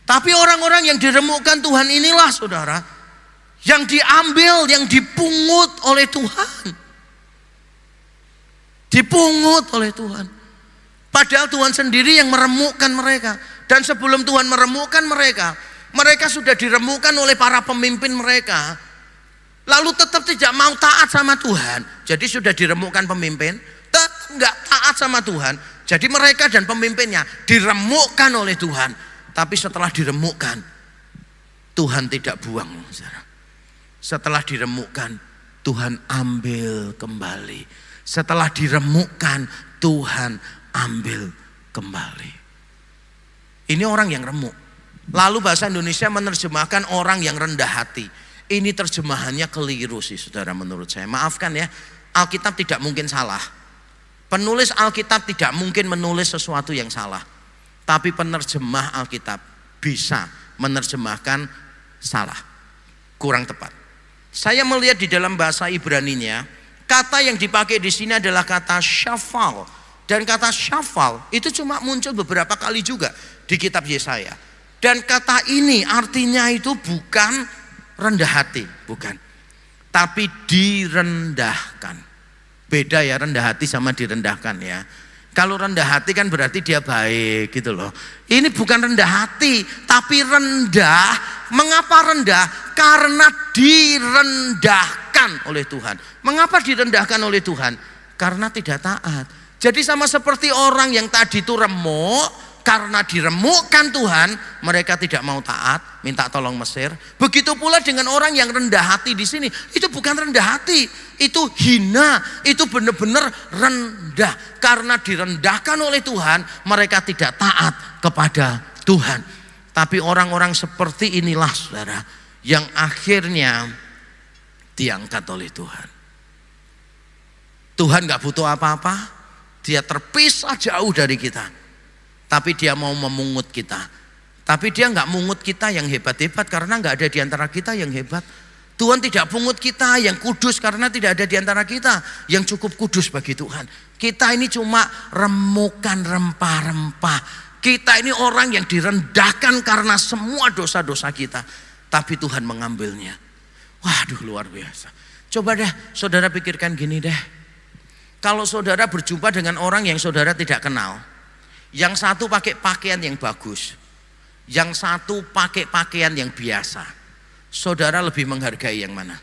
Tapi orang-orang yang diremukkan Tuhan inilah saudara yang diambil, yang dipungut oleh Tuhan. Dipungut oleh Tuhan. Padahal Tuhan sendiri yang meremukkan mereka. Dan sebelum Tuhan meremukkan mereka, mereka sudah diremukkan oleh para pemimpin mereka. Lalu tetap tidak mau taat sama Tuhan. Jadi sudah diremukkan pemimpin, tetap nggak taat sama Tuhan. Jadi mereka dan pemimpinnya diremukkan oleh Tuhan. Tapi setelah diremukkan, Tuhan tidak buang. Setelah diremukkan, Tuhan ambil kembali. Setelah diremukkan, Tuhan ambil kembali. Ini orang yang remuk. Lalu bahasa Indonesia menerjemahkan orang yang rendah hati. Ini terjemahannya keliru sih saudara menurut saya. Maafkan ya, Alkitab tidak mungkin salah. Penulis Alkitab tidak mungkin menulis sesuatu yang salah. Tapi penerjemah Alkitab bisa menerjemahkan salah, kurang tepat. Saya melihat di dalam bahasa Ibraninya, kata yang dipakai di sini adalah kata syafal. Dan kata syafal itu cuma muncul beberapa kali juga di kitab Yesaya. Dan kata ini artinya itu bukan rendah hati, bukan. Tapi direndahkan. Beda ya rendah hati sama direndahkan ya. Kalau rendah hati kan berarti dia baik gitu loh. Ini bukan rendah hati, tapi rendah. Mengapa rendah? Karena direndahkan oleh Tuhan. Mengapa direndahkan oleh Tuhan? Karena tidak taat. Jadi sama seperti orang yang tadi itu remuk, karena diremukkan Tuhan, mereka tidak mau taat, minta tolong Mesir. Begitu pula dengan orang yang rendah hati di sini. Itu bukan rendah hati, itu hina, itu benar-benar rendah. Karena direndahkan oleh Tuhan, mereka tidak taat kepada Tuhan. Tapi orang-orang seperti inilah saudara, yang akhirnya diangkat oleh Tuhan. Tuhan gak butuh apa-apa, dia terpisah jauh dari kita. Tapi dia mau memungut kita. Tapi dia nggak mungut kita yang hebat-hebat karena nggak ada di antara kita yang hebat. Tuhan tidak pungut kita yang kudus karena tidak ada di antara kita yang cukup kudus bagi Tuhan. Kita ini cuma remukan rempah-rempah. Kita ini orang yang direndahkan karena semua dosa-dosa kita. Tapi Tuhan mengambilnya. Waduh, luar biasa. Coba deh saudara pikirkan gini deh. Kalau saudara berjumpa dengan orang yang saudara tidak kenal. Yang satu pakai pakaian yang bagus, yang satu pakai pakaian yang biasa. Saudara lebih menghargai yang mana?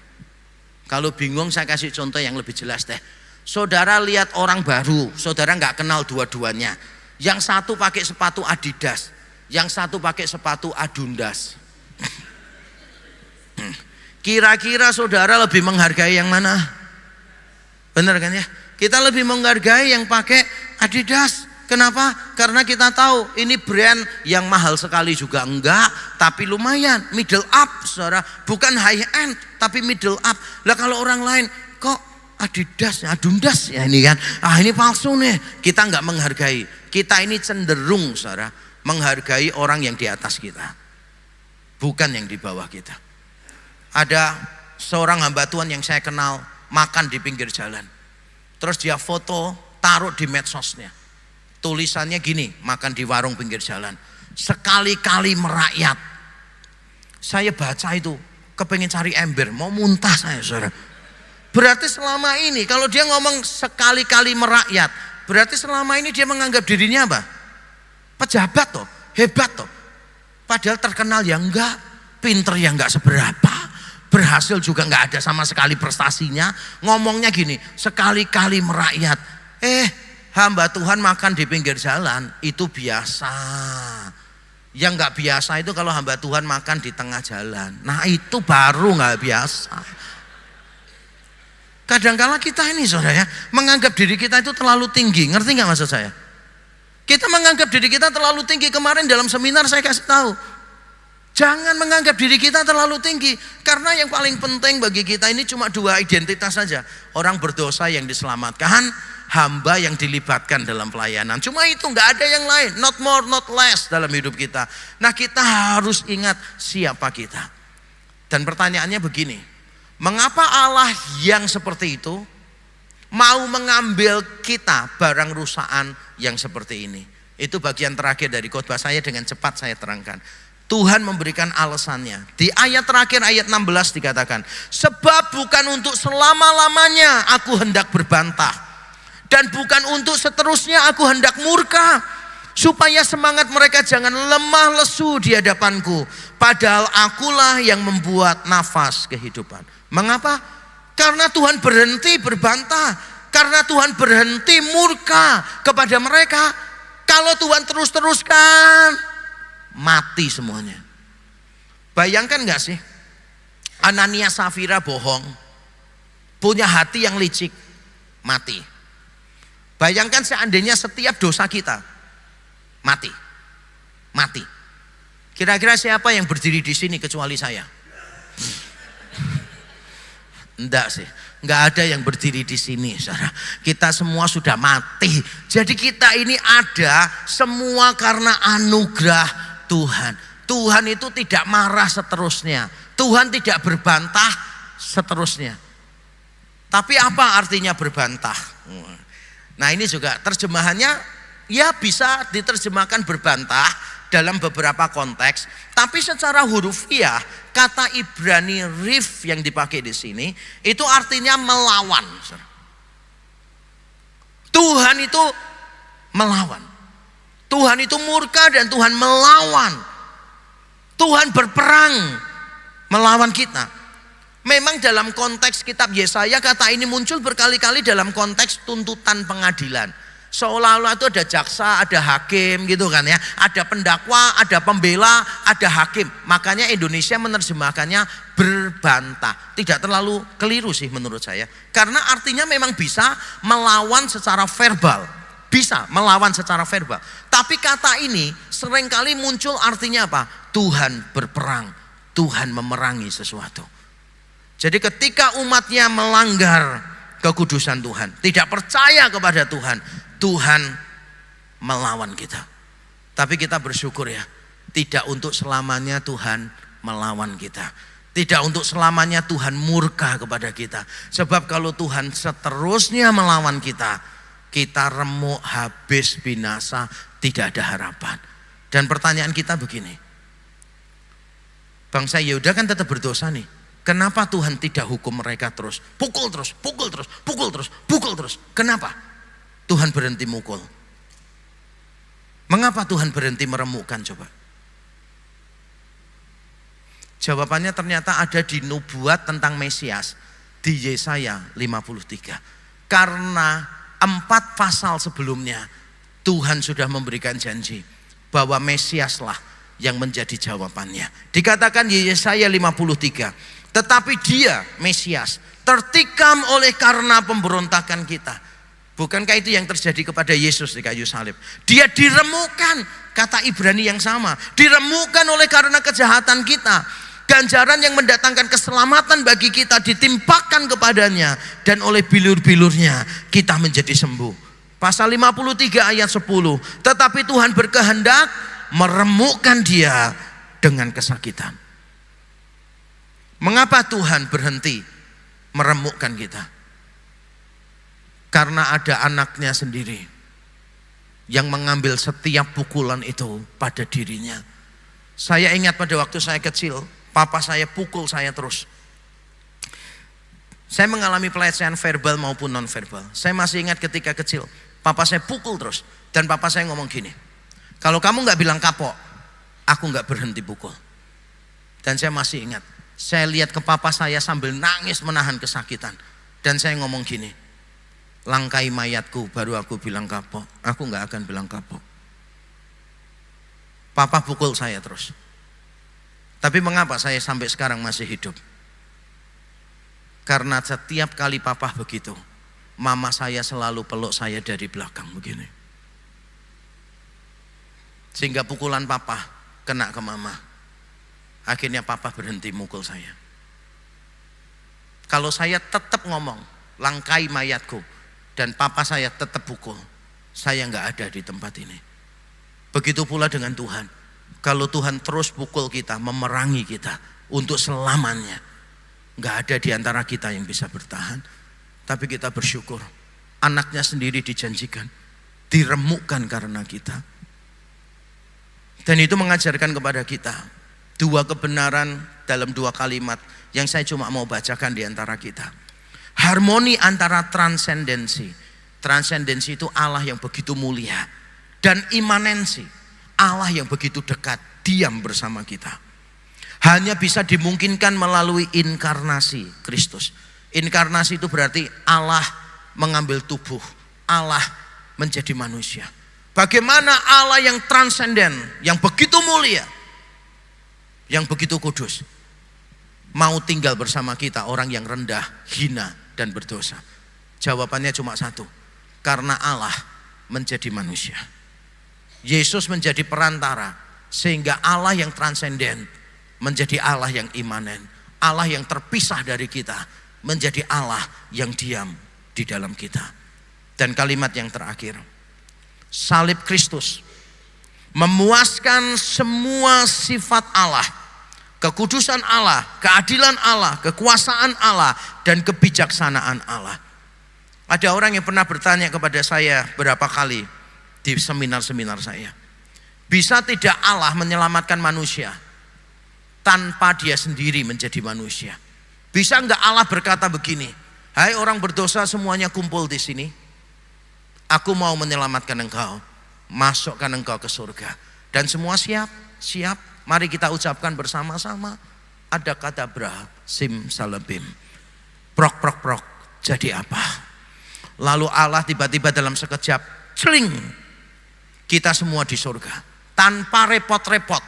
Kalau bingung saya kasih contoh yang lebih jelas deh. Saudara lihat orang baru, saudara nggak kenal dua-duanya. Yang satu pakai sepatu Adidas, yang satu pakai sepatu Adundas. Kira-kira saudara lebih menghargai yang mana? Benar kan ya? Kita lebih menghargai yang pakai Adidas. Kenapa? Karena kita tahu ini brand yang mahal sekali juga enggak, tapi lumayan, middle up saudara. Bukan high end, tapi middle up. Lah kalau orang lain, kok Adidas, Adundas ya ini kan. Ini palsu nih. Kita enggak menghargai. Kita ini cenderung saudara, menghargai orang yang di atas kita. Bukan yang di bawah kita. Ada seorang hamba Tuhan yang saya kenal makan di pinggir jalan. Terus dia foto, taruh di medsosnya. Tulisannya gini, makan di warung pinggir jalan. Sekali-kali merakyat. Saya baca itu, kepengen cari ember, mau muntah saya, saudara. Berarti selama ini, kalau dia ngomong sekali-kali merakyat, berarti selama ini dia menganggap dirinya apa? Pejabat toh, hebat toh. Padahal terkenal ya enggak, pinter ya enggak seberapa, berhasil juga enggak ada sama sekali prestasinya. Ngomongnya gini, sekali-kali merakyat. Hamba Tuhan makan di pinggir jalan, itu biasa. Yang enggak biasa itu kalau hamba Tuhan makan di tengah jalan. Nah itu baru enggak biasa. Kadang-kala kita ini saudara ya, menganggap diri kita itu terlalu tinggi. Ngerti enggak maksud saya? Kita menganggap diri kita terlalu tinggi. Kemarin dalam seminar saya kasih tahu, jangan menganggap diri kita terlalu tinggi. Karena yang paling penting bagi kita ini cuma dua identitas saja. Orang berdosa yang diselamatkan, hamba yang dilibatkan dalam pelayanan. Cuma itu, nggak ada yang lain. Not more, not less dalam hidup kita. Nah kita harus ingat siapa kita. Dan pertanyaannya begini, mengapa Allah yang seperti itu mau mengambil kita barang rusaan yang seperti ini? Itu bagian terakhir dari khotbah saya, dengan cepat saya terangkan. Tuhan memberikan alasannya. Di ayat terakhir, ayat 16 dikatakan, sebab bukan untuk selama-lamanya aku hendak berbantah, dan bukan untuk seterusnya aku hendak murka, supaya semangat mereka jangan lemah lesu di hadapanku, padahal akulah yang membuat nafas kehidupan. Mengapa? Karena Tuhan berhenti berbantah, karena Tuhan berhenti murka kepada mereka. Kalau Tuhan terus-teruskan, mati semuanya. Bayangkan gak sih, Anania Safira bohong, punya hati yang licik, mati. Bayangkan seandainya setiap dosa kita mati. Kira-kira siapa yang berdiri di sini kecuali saya? Enggak sih, enggak ada yang berdiri di sini, saudara. Kita semua sudah mati. Jadi kita ini ada semua karena anugerah Tuhan. Tuhan itu tidak marah seterusnya. Tuhan tidak berbantah seterusnya. Tapi apa artinya berbantah? Nah ini juga terjemahannya ya bisa diterjemahkan berbantah dalam beberapa konteks. Tapi secara hurufiah, kata Ibrani rif yang dipakai di sini itu artinya melawan. Tuhan itu melawan. Tuhan itu murka dan Tuhan melawan. Tuhan berperang melawan kita. Memang dalam konteks kitab Yesaya kata ini muncul berkali-kali dalam konteks tuntutan pengadilan. Seolah-olah itu ada jaksa, ada hakim gitu kan ya. Ada pendakwa, ada pembela, ada hakim. Makanya Indonesia menerjemahkannya berbantah. Tidak terlalu keliru sih menurut saya. Karena artinya memang bisa melawan secara verbal. Bisa melawan secara verbal. Tapi kata ini seringkali muncul artinya apa? Tuhan berperang. Tuhan memerangi sesuatu. Jadi ketika umatnya melanggar kekudusan Tuhan, tidak percaya kepada Tuhan, Tuhan melawan kita. Tapi kita bersyukur ya, tidak untuk selamanya Tuhan melawan kita. Tidak untuk selamanya Tuhan murka kepada kita. Sebab kalau Tuhan seterusnya melawan kita, kita remuk, habis, binasa, tidak ada harapan. Dan pertanyaan kita begini, bangsa Yehuda kan tetap berdosa nih. Kenapa Tuhan tidak hukum mereka terus? Pukul terus, pukul terus, pukul terus, pukul terus. Kenapa Tuhan berhenti mukul? Mengapa Tuhan berhenti meremukkan coba? Jawabannya ternyata ada di nubuat tentang Mesias di Yesaya 53. Karena 4 pasal sebelumnya Tuhan sudah memberikan janji bahwa Mesiaslah yang menjadi jawabannya. Dikatakan di Yesaya 53, tetapi dia Mesias tertikam oleh karena pemberontakan kita. Bukankah itu yang terjadi kepada Yesus di kayu salib? Dia diremukkan, kata Ibrani yang sama, diremukkan oleh karena kejahatan kita. Ganjaran yang mendatangkan keselamatan bagi kita ditimpakan kepadanya, dan oleh bilur-bilurnya kita menjadi sembuh. Pasal 53 ayat 10, tetapi Tuhan berkehendak meremukkan dia dengan kesakitan. Mengapa Tuhan berhenti meremukkan kita? Karena ada anaknya sendiri yang mengambil setiap pukulan itu pada dirinya. Saya ingat pada waktu saya kecil, papa saya pukul saya terus. Saya mengalami pelecehan verbal maupun non-verbal. Saya masih ingat ketika kecil, papa saya pukul terus. Dan papa saya ngomong gini, kalau kamu gak bilang kapok, aku gak berhenti pukul. Dan saya masih ingat, saya lihat ke papa saya sambil nangis menahan kesakitan. Dan saya ngomong gini, langkai mayatku baru aku bilang kapok, aku gak akan bilang kapok. Papa pukul saya terus. Tapi mengapa saya sampai sekarang masih hidup? Karena setiap kali papa begitu, mama saya selalu peluk saya dari belakang begini. Sehingga pukulan papa kena ke mama. Akhirnya papa berhenti mukul saya. Kalau saya tetap ngomong, langkai mayatku, dan papa saya tetap pukul, saya gak ada di tempat ini. Begitu pula dengan Tuhan. Kalau Tuhan terus pukul kita, memerangi kita untuk selamanya, gak ada di antara kita yang bisa bertahan. Tapi kita bersyukur, anaknya sendiri dijanjikan, diremukkan karena kita. Dan itu mengajarkan kepada kita dua kebenaran dalam dua kalimat yang saya cuma mau bacakan di antara kita. Harmoni antara transendensi. Transendensi itu Allah yang begitu mulia. Dan imanensi, Allah yang begitu dekat, diam bersama kita. Hanya bisa dimungkinkan melalui inkarnasi Kristus. Inkarnasi itu berarti Allah mengambil tubuh, Allah menjadi manusia. Bagaimana Allah yang transenden, yang begitu mulia, yang begitu kudus, mau tinggal bersama kita, orang yang rendah, hina, dan berdosa? Jawabannya cuma satu, karena Allah menjadi manusia. Yesus menjadi perantara, sehingga Allah yang transenden menjadi Allah yang imanen. Allah yang terpisah dari kita menjadi Allah yang diam di dalam kita. Dan kalimat yang terakhir, salib Kristus memuaskan semua sifat Allah, kekudusan Allah, keadilan Allah, kekuasaan Allah, dan kebijaksanaan Allah. Ada orang yang pernah bertanya kepada saya berapa kali di seminar-seminar saya, bisa tidak Allah menyelamatkan manusia tanpa dia sendiri menjadi manusia? Bisa enggak Allah berkata begini, hai orang berdosa semuanya kumpul di sini, aku mau menyelamatkan engkau, masukkan engkau ke surga. Dan semua siap, siap. Mari kita ucapkan bersama-sama, ada kata bra, sim salabim, prok prok prok, jadi apa? Lalu Allah tiba-tiba dalam sekejap, celing, kita semua di surga, tanpa repot-repot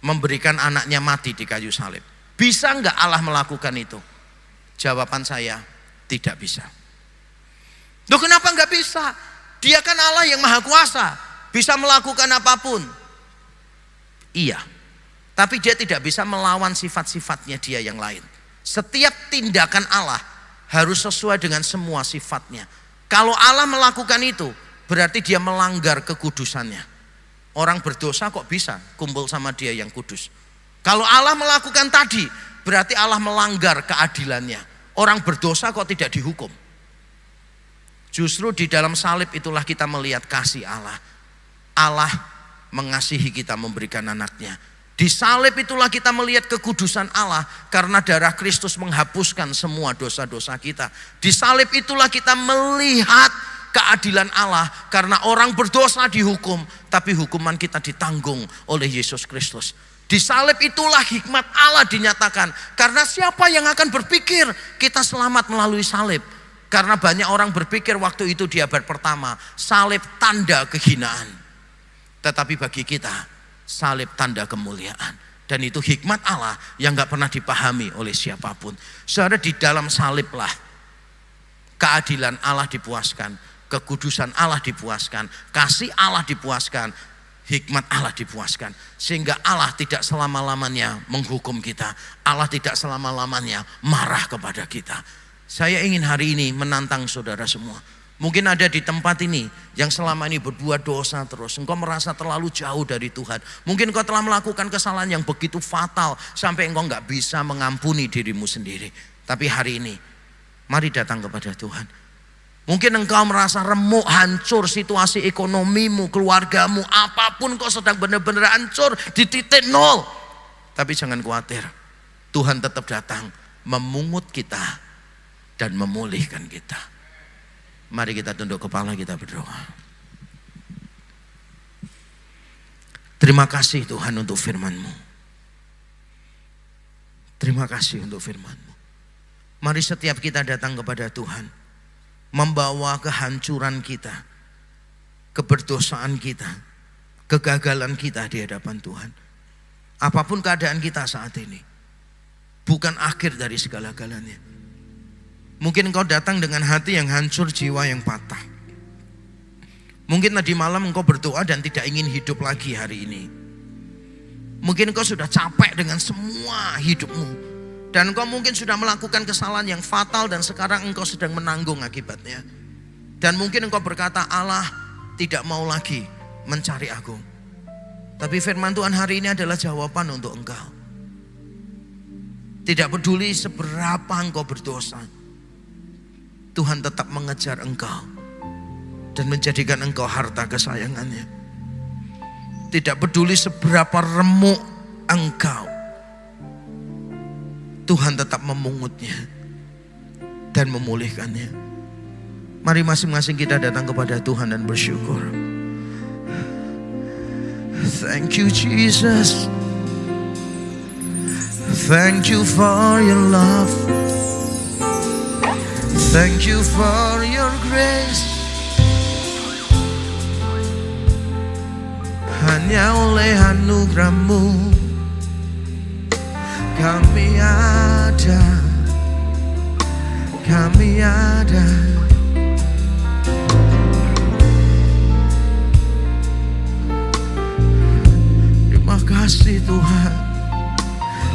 memberikan anaknya mati di kayu salib. Bisa enggak Allah melakukan itu? Jawaban saya, tidak bisa. Loh, kenapa enggak bisa? Dia kan Allah yang maha kuasa, bisa melakukan apapun. Iya, tapi dia tidak bisa melawan sifat-sifatnya dia yang lain. Setiap tindakan Allah harus sesuai dengan semua sifatnya. Kalau Allah melakukan itu, berarti dia melanggar kekudusannya. Orang berdosa kok bisa kumpul sama dia yang kudus? Kalau Allah melakukan tadi, berarti Allah melanggar keadilannya. Orang berdosa kok tidak dihukum? Justru di dalam salib itulah kita melihat kasih Allah. Allah mengasihi kita, memberikan anaknya. Di salib itulah kita melihat kekudusan Allah, karena darah Kristus menghapuskan semua dosa-dosa kita. Di salib itulah kita melihat keadilan Allah, karena orang berdosa dihukum, tapi hukuman kita ditanggung oleh Yesus Kristus. Di salib itulah hikmat Allah dinyatakan, karena siapa yang akan berpikir kita selamat melalui salib? Karena banyak orang berpikir waktu itu di abad pertama, salib tanda kehinaan. Tetapi bagi kita, salib tanda kemuliaan. Dan itu hikmat Allah yang gak pernah dipahami oleh siapapun. Saudara, di dalam saliblah keadilan Allah dipuaskan, kekudusan Allah dipuaskan, kasih Allah dipuaskan, hikmat Allah dipuaskan. Sehingga Allah tidak selama-lamanya menghukum kita, Allah tidak selama-lamanya marah kepada kita. Saya ingin hari ini menantang saudara semua, Mungkin ada di tempat ini yang selama ini berbuat dosa terus. Engkau merasa terlalu jauh dari Tuhan. Mungkin engkau telah melakukan kesalahan yang begitu fatal sampai engkau gak bisa mengampuni dirimu sendiri. Tapi hari ini, mari datang kepada Tuhan. Mungkin engkau merasa remuk, hancur situasi ekonomimu, keluargamu, apapun kau sedang benar-benar hancur di titik nol. Tapi jangan khawatir, Tuhan tetap datang memungut kita dan memulihkan kita. Mari kita tunduk kepala, kita berdoa. Terima kasih Tuhan untuk firman-Mu. Terima kasih untuk firman-Mu. Mari setiap kita datang kepada Tuhan, membawa kehancuran kita, keberdosaan kita, kegagalan kita di hadapan Tuhan. Apapun keadaan kita saat ini, bukan akhir dari segala-galanya. Mungkin engkau datang dengan hati yang hancur, jiwa yang patah. Mungkin tadi malam engkau berdoa dan tidak ingin hidup lagi hari ini. Mungkin engkau sudah capek dengan semua hidupmu. Dan engkau mungkin sudah melakukan kesalahan yang fatal dan sekarang engkau sedang menanggung akibatnya. Dan mungkin engkau berkata, Allah tidak mau lagi mencari aku. Tapi firman Tuhan hari ini adalah jawaban untuk engkau. Tidak peduli seberapa engkau berdosa, Tuhan tetap mengejar engkau dan menjadikan engkau harta kesayangannya. Tidak peduli seberapa remuk engkau, Tuhan tetap memungutnya dan memulihkannya. Mari masing-masing kita datang kepada Tuhan dan bersyukur. Thank you Jesus. Thank you for your love. Thank you for your grace. Hanya oleh anugerah-Mu kami ada, kami ada. Terima kasih Tuhan.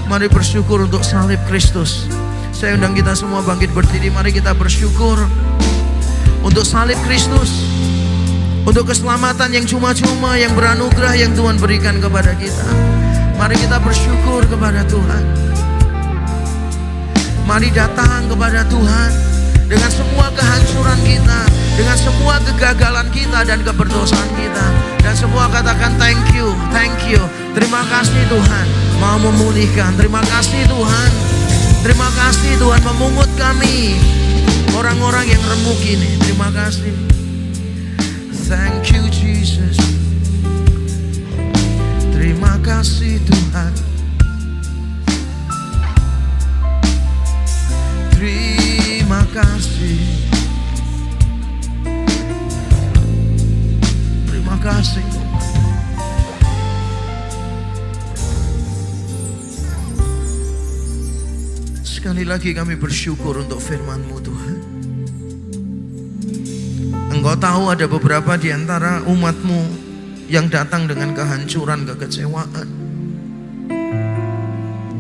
Mari bersyukur untuk salib Kristus. Saya undang kita semua bangkit berdiri. Mari kita bersyukur untuk salib Kristus, untuk keselamatan yang cuma-cuma, yang beranugerah yang Tuhan berikan kepada kita. Mari kita bersyukur kepada Tuhan. Mari datang kepada Tuhan dengan semua kehancuran kita, dengan semua kegagalan kita dan keberdosaan kita. Dan semua katakan thank you, thank you. Terima kasih Tuhan mau memulihkan. Terima kasih Tuhan. Terima kasih Tuhan memungut kami, orang-orang yang remuk ini. Terima kasih. Thank you Jesus. Terima kasih Tuhan. Terima kasih. Terima kasih Tuhan. Sekali lagi kami bersyukur untuk firman-Mu Tuhan. Engkau tahu ada beberapa di antara umat-Mu yang datang dengan kehancuran, kekecewaan,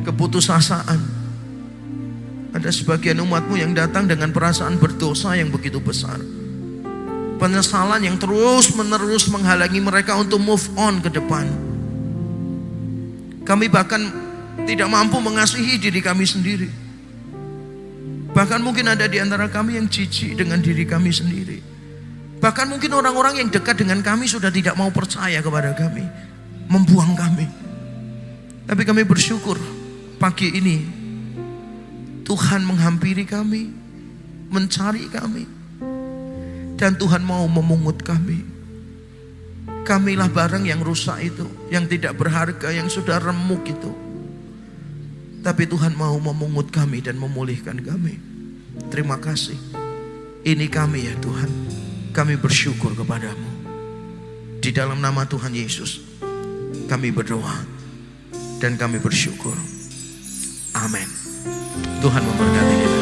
keputusasaan. Ada sebagian umat-Mu yang datang dengan perasaan berdosa yang begitu besar. Penyesalan yang terus-menerus menghalangi mereka untuk move on ke depan. Kami bahkan tidak mampu mengasihi diri kami sendiri. Bahkan mungkin ada di antara kami yang jijik dengan diri kami sendiri. Bahkan mungkin orang-orang yang dekat dengan kami sudah tidak mau percaya kepada kami, membuang kami. Tapi kami bersyukur pagi ini Tuhan menghampiri kami, mencari kami, dan Tuhan mau memungut kami. Kamilah barang yang rusak itu, yang tidak berharga, yang sudah remuk itu. Tapi Tuhan mau memungut kami dan memulihkan kami. Terima kasih. Ini kami ya Tuhan. Kami bersyukur kepadamu. Di dalam nama Tuhan Yesus kami berdoa dan kami bersyukur. Amin. Tuhan memberkati kita.